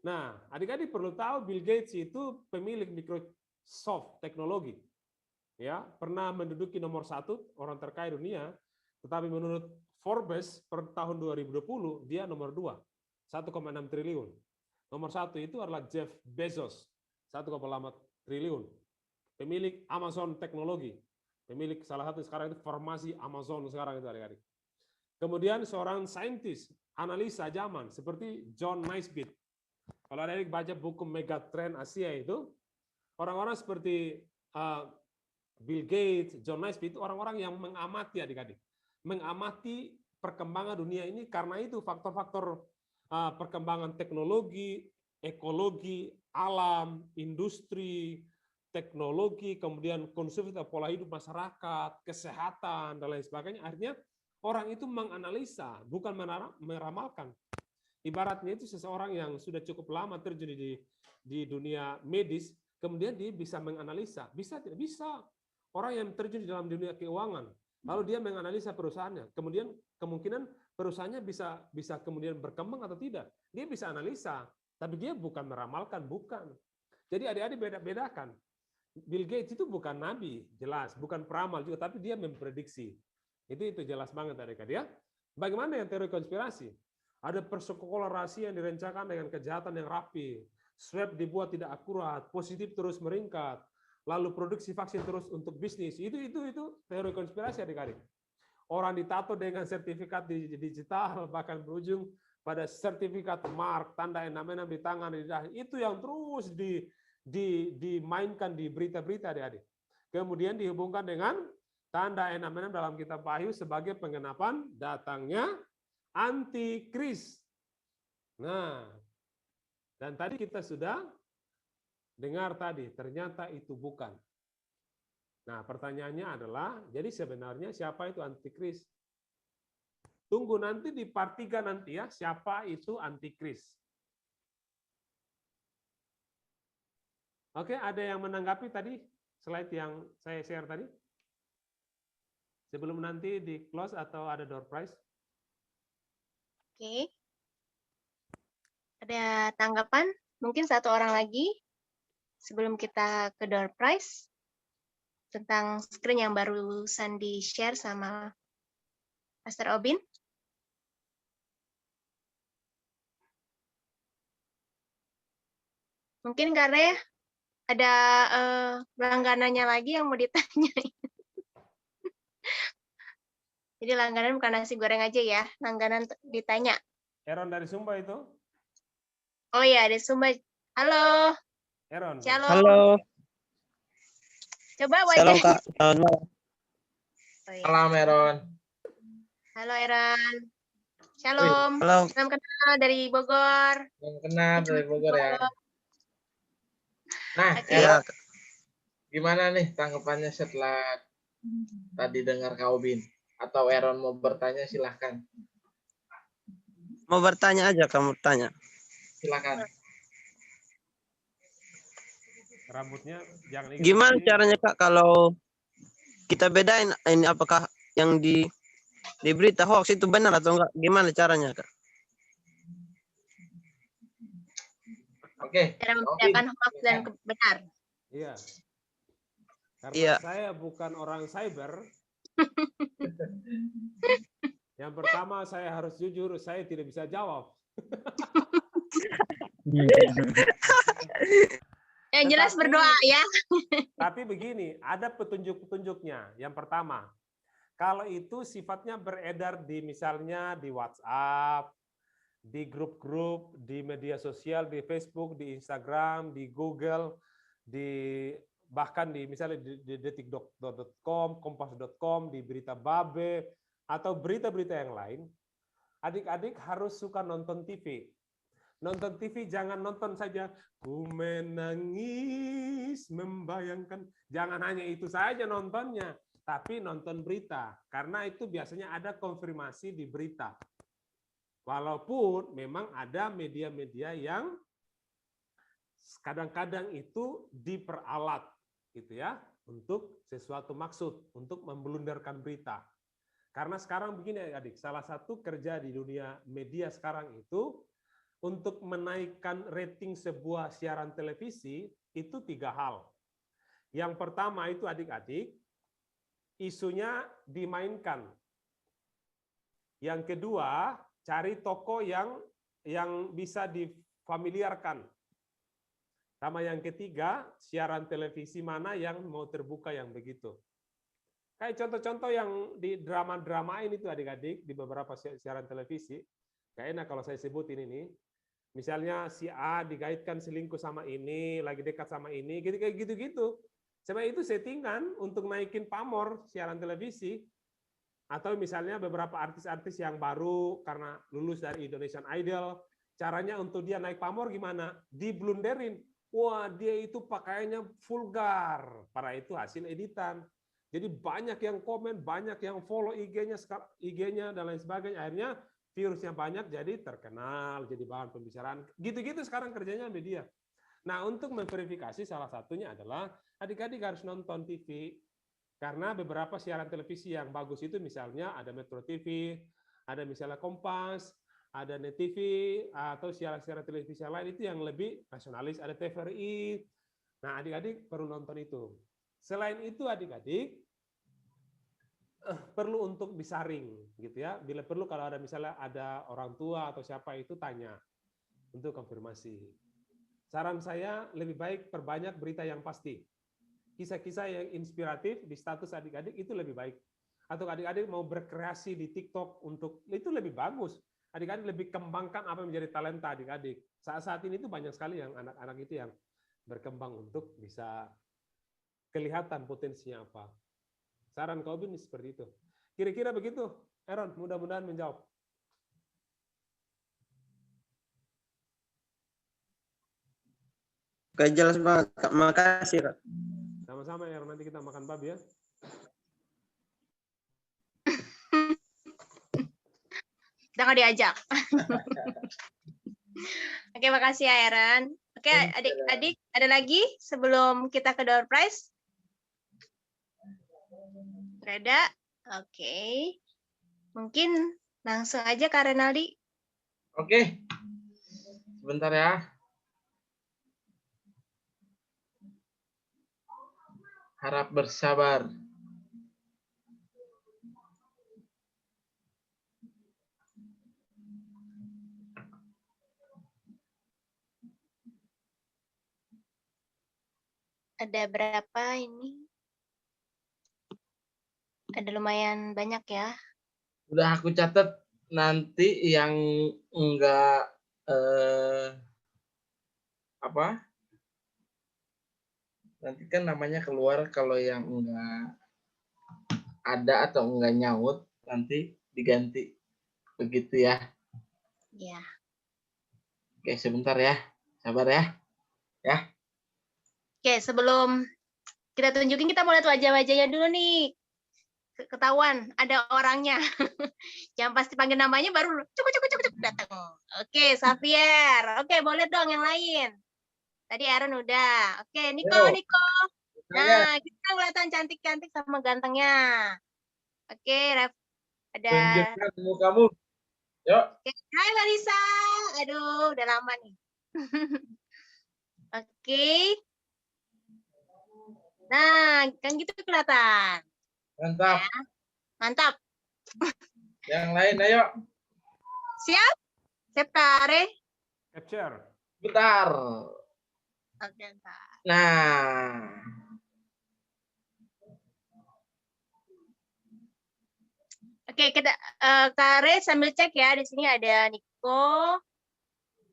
Nah, adik-adik perlu tahu Bill Gates itu pemilik Microsoft teknologi. Ya, pernah menduduki nomor 1 orang terkaya dunia, tetapi menurut Forbes per tahun 2020 dia nomor 2, 1,6 triliun. Nomor 1 itu adalah Jeff Bezos. 1,8 triliun. Pemilik Amazon teknologi. Pemilik salah satu sekarang itu formasi Amazon sekarang itu adik-adik. Kemudian seorang saintis, analisa zaman seperti John Naisbitt. Kalau adik-adik baca buku Megatrend Asia itu, orang-orang seperti Bill Gates, John Naisbitt itu orang-orang yang mengamati adik-adik. Mengamati perkembangan dunia ini karena itu faktor-faktor perkembangan teknologi, ekologi, alam, industri, teknologi, kemudian konsumsi atau pola hidup masyarakat, kesehatan, dan lain sebagainya. Artinya orang itu menganalisa, bukan meramalkan. Ibaratnya itu seseorang yang sudah cukup lama terjun di dunia medis, kemudian dia bisa menganalisa. Bisa tidak? Bisa. Orang yang terjun di dalam dunia keuangan, lalu dia menganalisa perusahaannya, kemudian kemungkinan perusahaannya bisa kemudian berkembang atau tidak. Dia bisa analisa, tapi dia bukan meramalkan, bukan. Jadi adik-adik bedakan. Bill Gates itu bukan nabi, jelas, bukan peramal juga, tapi dia memprediksi. Itu jelas banget adik-adik ya. Bagaimana yang teori konspirasi? Ada persekolorasi yang direncanakan dengan kejahatan yang rapi, swab dibuat tidak akurat, positif terus meningkat, lalu produksi vaksin terus untuk bisnis. Itu teori konspirasi adik-adik. Orang ditato dengan sertifikat digital, bahkan berujung pada sertifikat mark, tanda enam-enam di tangan, di dahi. Itu yang terus dimainkan di berita-berita adik-adik. Kemudian dihubungkan dengan tanda enam-enam dalam kitab Wahyu sebagai penggenapan datangnya antikris. Nah, dan tadi kita sudah dengar tadi, ternyata itu bukan. Nah, pertanyaannya adalah, jadi sebenarnya siapa itu antikris? Tunggu nanti di part 3 nanti ya, siapa itu antikris. Oke, ada yang menanggapi tadi slide yang saya share tadi? Sebelum nanti di close atau ada door prize? Oke. Ada tanggapan? Mungkin satu orang lagi sebelum kita ke door prize tentang screen yang barusan di-share sama Pastor Obin. Mungkin karena ada langganannya lagi yang mau ditanyain. Jadi langganan bukan nasi goreng aja ya, langganan ditanya. Aaron dari Sumba itu? Oh iya, ada Sumba. Halo. Aaron. Shalom. Halo. Coba Shalom wajahnya. Kak. Selamat malam. Oh, iya. Salam Eron. Halo Eran. Shalom. Halo. Salam kenal dari Bogor. Yang kenal dari Bogor ya. Nah, Oke. Eron, gimana nih tanggapannya setelah tadi dengar Kak Obin? Atau Eron mau bertanya silahkan. Mau bertanya aja, kamu tanya. Silakan. Rambutnya jangan Gimana caranya Kak kalau kita bedain ini apakah yang di berita hoax itu benar atau enggak? Gimana caranya Kak? Oke. Cara membedakan hoax dan benar. Iya. Karena Iya. saya bukan orang cyber. Yang pertama saya harus jujur, saya tidak bisa jawab. Yang jelas berdoa ya. Tapi begini, ada petunjuk-petunjuknya. Yang pertama, kalau itu sifatnya beredar di misalnya di WhatsApp, di grup-grup, di media sosial, di Facebook, di Instagram, di Google, bahkan di misalnya di detik.com, kompas.com, di berita Babe, atau berita-berita yang lain, adik-adik harus suka nonton TV. Nonton TV jangan nonton saja, ku menangis membayangkan. Jangan hanya itu saja nontonnya, tapi nonton berita. Karena itu biasanya ada konfirmasi di berita. Walaupun memang ada media-media yang kadang-kadang itu diperalat gitu ya, untuk sesuatu maksud, untuk membelundarkan berita. Karena sekarang begini adik, salah satu kerja di dunia media sekarang itu untuk menaikkan rating sebuah siaran televisi itu 3 hal. Yang pertama itu adik-adik, isunya dimainkan. Yang kedua, cari toko yang bisa difamiliarkan. Sama yang ketiga, siaran televisi mana yang mau terbuka yang begitu. Kayak contoh-contoh yang di drama-drama ini tuh adik-adik, di beberapa siaran televisi, gak enak kalau saya sebutin ini. Misalnya si A dikaitkan selingkuh sama ini, lagi dekat sama ini, kayak gitu-gitu. Sebab itu settingan untuk naikin pamor siaran televisi. Atau misalnya beberapa artis-artis yang baru karena lulus dari Indonesian Idol, caranya untuk dia naik pamor gimana? Diblunderin. Wah, dia itu pakaiannya vulgar. Para itu hasil editan. Jadi banyak yang komen, banyak yang follow IG-nya dan lain sebagainya. Akhirnya virusnya banyak, jadi terkenal, jadi bahan pembicaraan. Gitu-gitu sekarang kerjanya media. Nah, untuk memverifikasi salah satunya adalah adik-adik harus nonton TV. Karena beberapa siaran televisi yang bagus itu misalnya ada Metro TV, ada misalnya Kompas, ada Net TV, atau siaran-siaran televisi yang lain itu yang lebih nasionalis, ada TVRI. Nah, adik-adik perlu nonton itu. Selain itu adik-adik perlu untuk disaring gitu ya. Bila perlu kalau ada misalnya ada orang tua atau siapa itu tanya untuk konfirmasi. Saran saya lebih baik perbanyak berita yang pasti. Kisah-kisah yang inspiratif di status adik-adik itu lebih baik. Atau adik-adik mau berkreasi di TikTok untuk itu lebih bagus. Adik-adik lebih kembangkan apa yang menjadi talenta adik-adik. Saat-saat ini itu banyak sekali yang anak-anak itu yang berkembang untuk bisa kelihatan potensinya apa. Saran Kak Obin seperti itu. Kira-kira begitu, Aaron, mudah-mudahan menjawab. Oke, jelas banget, Kak. Makasih, Kak. Sama-sama, Aaron. Nanti kita makan babi ya. Kita nggak diajak. Oke, makasih ya, Aaron. Oke, adik-adik, ada lagi sebelum kita ke door prize? Reda? Oke. Mungkin langsung aja Kak Renaldi. Oke. Sebentar ya. Harap bersabar. Ada berapa ini? Ada lumayan banyak ya. Udah aku catat, nanti yang enggak nanti kan namanya keluar kalau yang enggak ada atau enggak nyaut nanti diganti. Begitu ya. Ya. Oke, sebentar ya. Sabar ya. Ya. Oke, sebelum kita tunjukin, kita mau lihat wajah-wajahnya dulu nih. Ketahuan ada orangnya. Jangan pasti panggil namanya baru cukup datang. Oke, Xavier. Oke, boleh dong yang lain. Tadi Aaron udah. Oke, Niko. Nah, kita kelihatan cantik-cantik sama gantengnya. Oke, ada. Tunjukkan mukamu. Yuk. Oke. Hai Marisa. Aduh, udah lama nih. Oke. Nah, kan gitu kelihatan. Mantap. Ya. Mantap. Yang lain ayo. Siap? Siap Kare? Capture. Bentar. Oke, bentar. Nah. Oke, kita Kare sambil cek ya. Di sini ada Niko,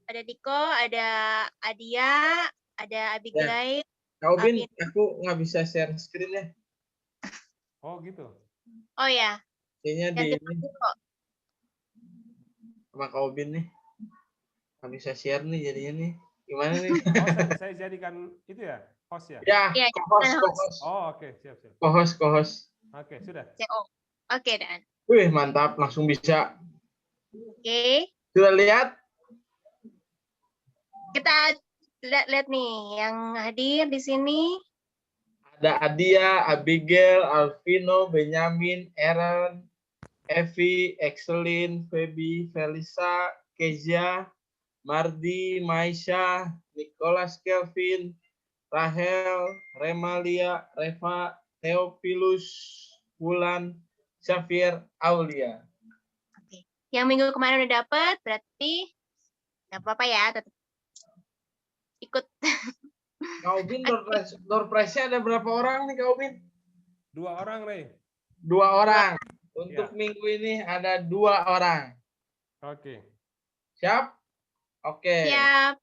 ada Adia, ada Abigail. Kak Obin, aku nggak bisa share screen ya. Oh gitu. Oh ya. Kayaknya di ini sama Kak Obin nih. Nggak bisa share nih jadinya nih. Gimana nih? Oh, saya jadikan itu ya, host ya? Ya, co-host. Oh, oke, siap. Co-host. Oke, sudah. Oke, Dan. Wih, mantap, langsung bisa. Oke. Sudah lihat? Kita lihat nih yang hadir di sini. Ada Adia, Abigail, Alvino, Benyamin, Aaron, Evi, Excelin, Feby, Felisa, Kezia, Mardi, Maisha, Nicholas, Kelvin, Rahel, Remalia, Reva, Theophilus, Wulan, Xavier, Aulia. Oke. Yang minggu kemarin udah dapat, berarti nggak apa-apa ya, tetap ikut. Kak Obin, door prize-nya ada berapa orang nih Kak Obin? 2 orang, Rey. 2 orang. Untuk minggu ini ada 2 orang. Oke. Siap? Oke. Siap.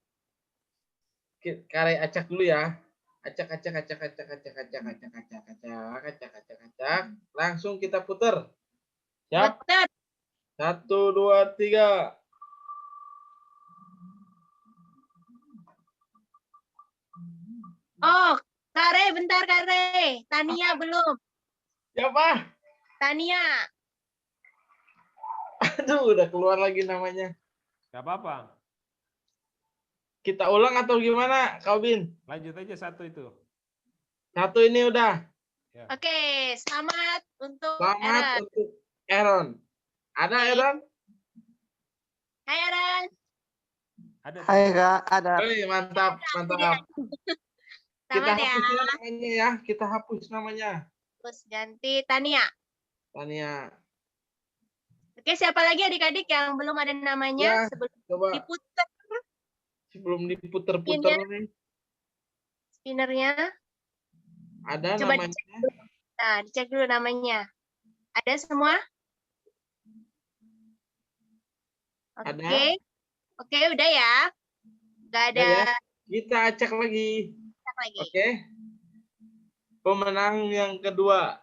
Kare acak dulu ya. Acak. Langsung kita puter. Siap? Puter. 1, 2, 3. Oh, Kare, bentar Kare. Tania belum. Siapa? Tania. Aduh, udah keluar lagi namanya. Gak apa-apa. Kita ulang atau gimana, Kak Bin? Lanjut aja satu itu. Satu ini udah. Ya. Oke, selamat untuk Selamat Aaron. untuk Aaron. Ada Oke. Aaron? Hai Aaron. Ada. Hai Kak, ada. Wih, mantap, mantap. Kita Selamat ya. hapus ya namanya ya. Kita hapus namanya. Terus ganti Tania. Tania. Oke, siapa lagi adik-adik yang belum ada namanya Ya, sebelum coba diputar sebelum diputer-puter nih. spinnernya? Ada Coba namanya. dicek dulu. Nah, dicek dulu namanya. Ada semua? Oke. Ada. Oke, udah ya. Gak ada Udah ya. Kita cek lagi. lagi. Oke. Pemenang yang kedua.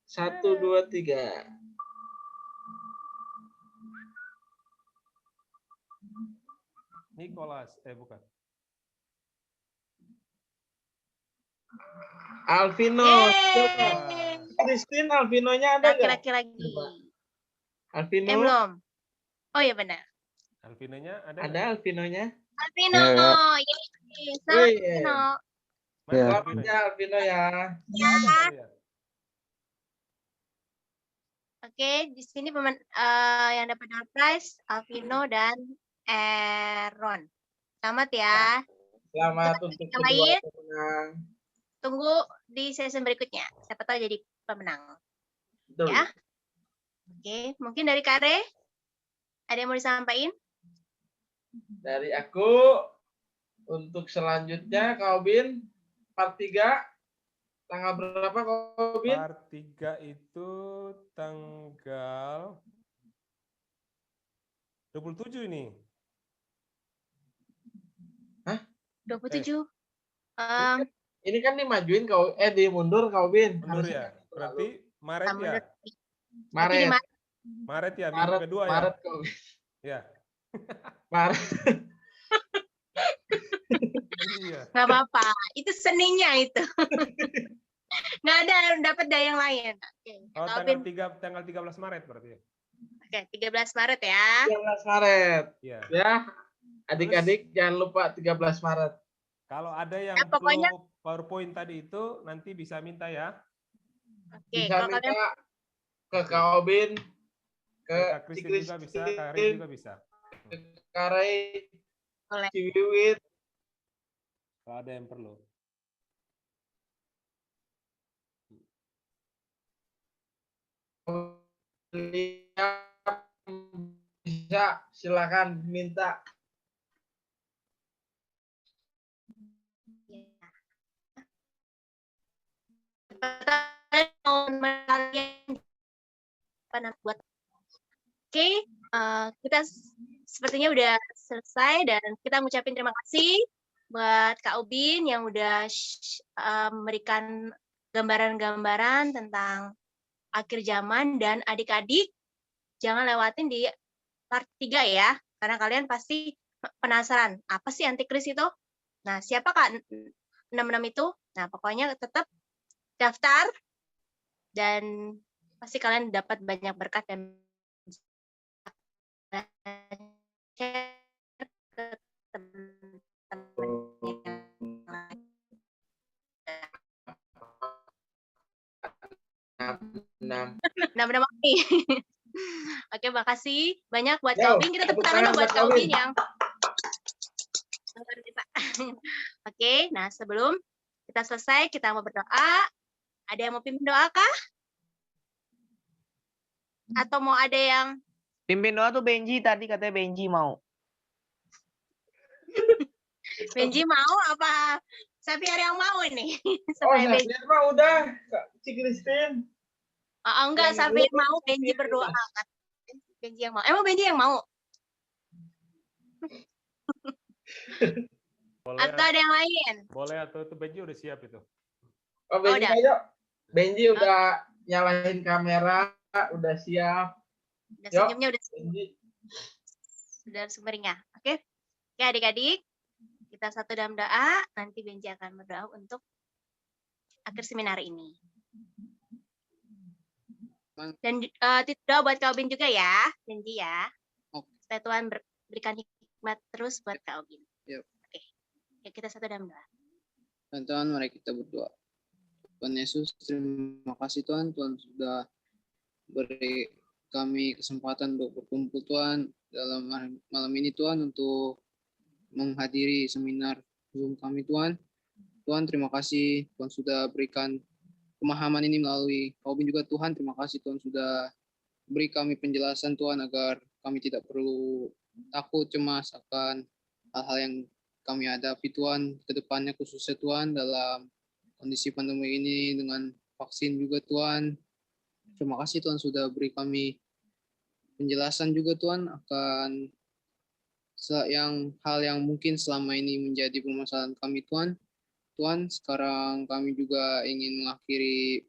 1, 2, 3. Nicholas, bukan. Alvino. Coba. Yeay. Christine, Alvinonya ada nggak? Laki-laki lagi. Coba. Alvino. Belum. Oh ya benar. Alvinonya ada? Ada Alvinonya? Alvino. Ya. Selamat Wih. Alvino. Mana Ya. Selamat Alvinonya? ya Alvino ya. Nggak ada kali ya? Oke, di sini yang dapat door prize Alvino dan Aaron. Selamat ya. Selamat Untuk untuk yang kedua lain. pemenang. Tunggu di season berikutnya. Siapa tahu jadi pemenang. Betul. Ya. Oke, mungkin dari Kare ada yang mau disampaikan? Dari aku untuk selanjutnya Kak Obin part 3 tanggal berapa Kak Obin? Part 3 itu tanggal 27 ini. 27. Ini kan dimajuin kau dimundur Kak Obin. Mundur Harusnya ya? kan Berarti Maret ya? Maret. Maret. Maret ya, minggu Maret, kedua ya? Maret Kak Obin. Ya. Maret. Iya. Nggak apa-apa. Itu seninya itu. Nggak ada yang dapat dari yang lain. Oke. Oh, Kak tanggal Obin. 3, tanggal 13 Maret berarti ya? Oke, 13 Maret ya. 13 Maret. Iya. Ya. Adik-adik jangan lupa 13 Maret. Kalau ada yang Ya, pokoknya- perlu PowerPoint tadi itu nanti bisa minta ya. Oke, Bisa kalau minta kalian ke Kak Obin, ke Kak Christine juga bisa, Kak Arin juga bisa. ke Karei, boleh. Ciwiwit, Kalau ada yang perlu. bisa silakan minta. Oke, kita sepertinya udah selesai dan kita ngucapin terima kasih buat Kak Ubin yang udah memberikan gambaran-gambaran tentang akhir zaman, dan adik-adik jangan lewatin di part 3 ya, karena kalian pasti penasaran apa sih antikris itu. Nah, siapa Kak 66 itu? Nah, pokoknya tetap daftar dan pasti kalian dapat banyak berkat dan share ke teman-teman yang lain. Oke, makasih banyak buat Kak Ubin. Kita tepuk tangan buat Kak Ubin yang Oke, nah sebelum kita selesai, kita mau berdoa. Ada yang mau pimpin doa kah? Atau mau ada yang Pimpin doa tuh Benji, tadi katanya Benji mau. Benji mau apa? Safiar yang mau ini? Oh, Safiar mah udah, Ci Christine. Oh, enggak, Safiar mau, Benji berdoa. Benji yang mau. Emang Benji yang mau? Boleh, atau ada yang lain? Boleh, atau itu Benji udah siap itu. Oh, Benji udah. ayo. Benji udah nyalain kamera, udah siap. Udah senyumnya udah Benji. sudah sumbernya. Oke. Oke, adik-adik. kita satu dalam doa, nanti Benji akan berdoa untuk akhir seminar ini. Dan doa buat Kak Obin juga ya, Benji ya. Supaya Tuhan berikan hikmat terus buat Kak Obin. Yep. Oke, ya kita satu dalam doa. Teman-teman, mari kita berdoa. Tuhan Yesus, terima kasih Tuhan. Tuhan sudah beri kami kesempatan untuk berkumpul Tuhan dalam malam ini Tuhan untuk menghadiri seminar Zoom kami Tuhan. Tuhan terima kasih Tuhan sudah berikan pemahaman ini melalui Kak Obin juga Tuhan. Terima kasih Tuhan sudah beri kami penjelasan Tuhan agar kami tidak perlu takut cemas akan hal-hal yang kami hadapi Tuhan ke depannya, khususnya Tuhan dalam kondisi pandemi ini dengan vaksin juga Tuhan. Terima kasih Tuhan sudah beri kami penjelasan juga Tuhan akan hal yang mungkin selama ini menjadi permasalahan kami Tuhan. Tuhan, sekarang kami juga ingin mengakhiri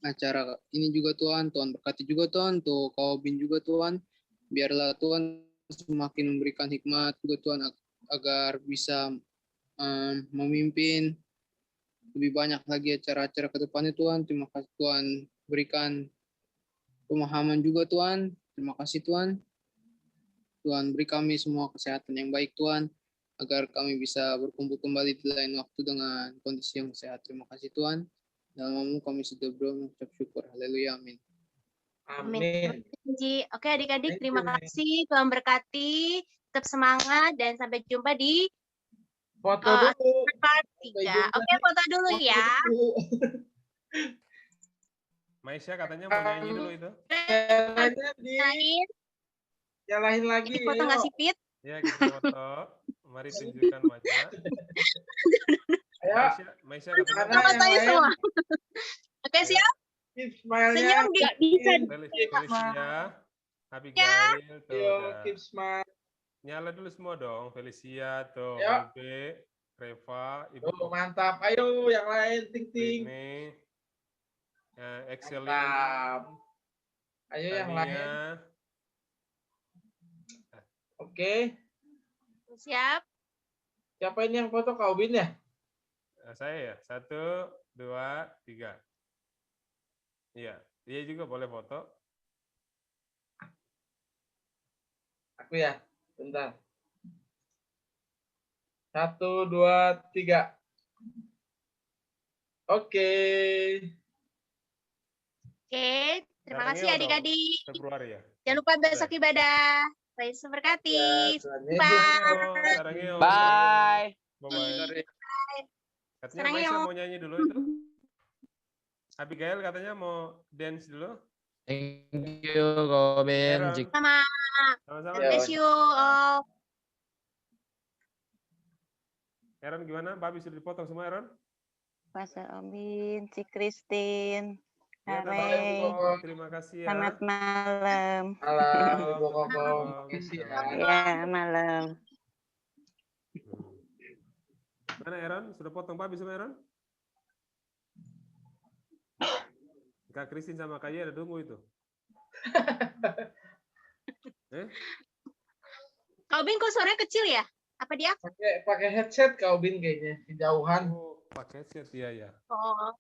acara ini juga Tuhan. Tuhan berkati juga Tuhan untuk Kak Obin juga Tuhan. Biarlah Tuhan semakin memberikan hikmat juga Tuhan agar bisa memimpin lebih banyak lagi acara-acara ke depannya Tuhan. Terima kasih Tuhan berikan pemahaman juga Tuhan. Terima kasih Tuhan. Tuhan beri kami semua kesehatan yang baik Tuhan, agar kami bisa berkumpul kembali di lain waktu dengan kondisi yang sehat. Terima kasih Tuhan. Dalam nama-Mu kami sudah berdoa mengucap syukur. Haleluya. Amin. Amin. Oke adik-adik, terima kasih. Tuhan berkati. Tetap semangat dan sampai jumpa di Foto dulu. part 3. Oke, foto dulu ya. Maisha katanya mau nyanyi dulu itu. Nyalahin lagi. Foto nggak sih, Pit? Ya, kita foto. Mari tunjukkan wajah. Maisha katanya Kita fotoin semua. Oke, siap? Senyum nggak bisa. Felicia, Abigail, tuh udah. Keep smile. Nyala dulu semua dong. Felicia, tuh. Ube, Reva, Ibu. Oh, mantap. Ayo yang lain, ting-ting. Ini. Excelin. Ayo yang lain. Oke. Siap. Siapa ini yang foto, Kak Obin ya? Saya ya. 1, 2, 3. Iya, dia juga boleh foto. Aku ya, bentar. 1, 2, 3. Oke. Oke, terima kasih adik-adik. Februari ya. Jangan lupa besok ibadah. Yesus berkati. Bye. Bye. Bye. Katanya Maisha mau nyanyi dulu itu. Abigail katanya mau dance dulu. Thank you, Kak Obin. Sama. Bless you all. Aaron gimana? Babi sudah dipotong semua, Aaron? Pastor Obin, Cik Christine, Ya, Ray. Terima kasih ya. Selamat malam. Malam, Ibu Koko. Ya, malam. Mana Aaron? Sudah potong babi semua, Aaron? Kak Christine sama Kak Ye ada tunggu itu. Kak Obin kok suaranya kecil ya? Apa dia? Pakai headset Kak Obin kayaknya, kejauhan. Oh, pakai headset ya. Oh.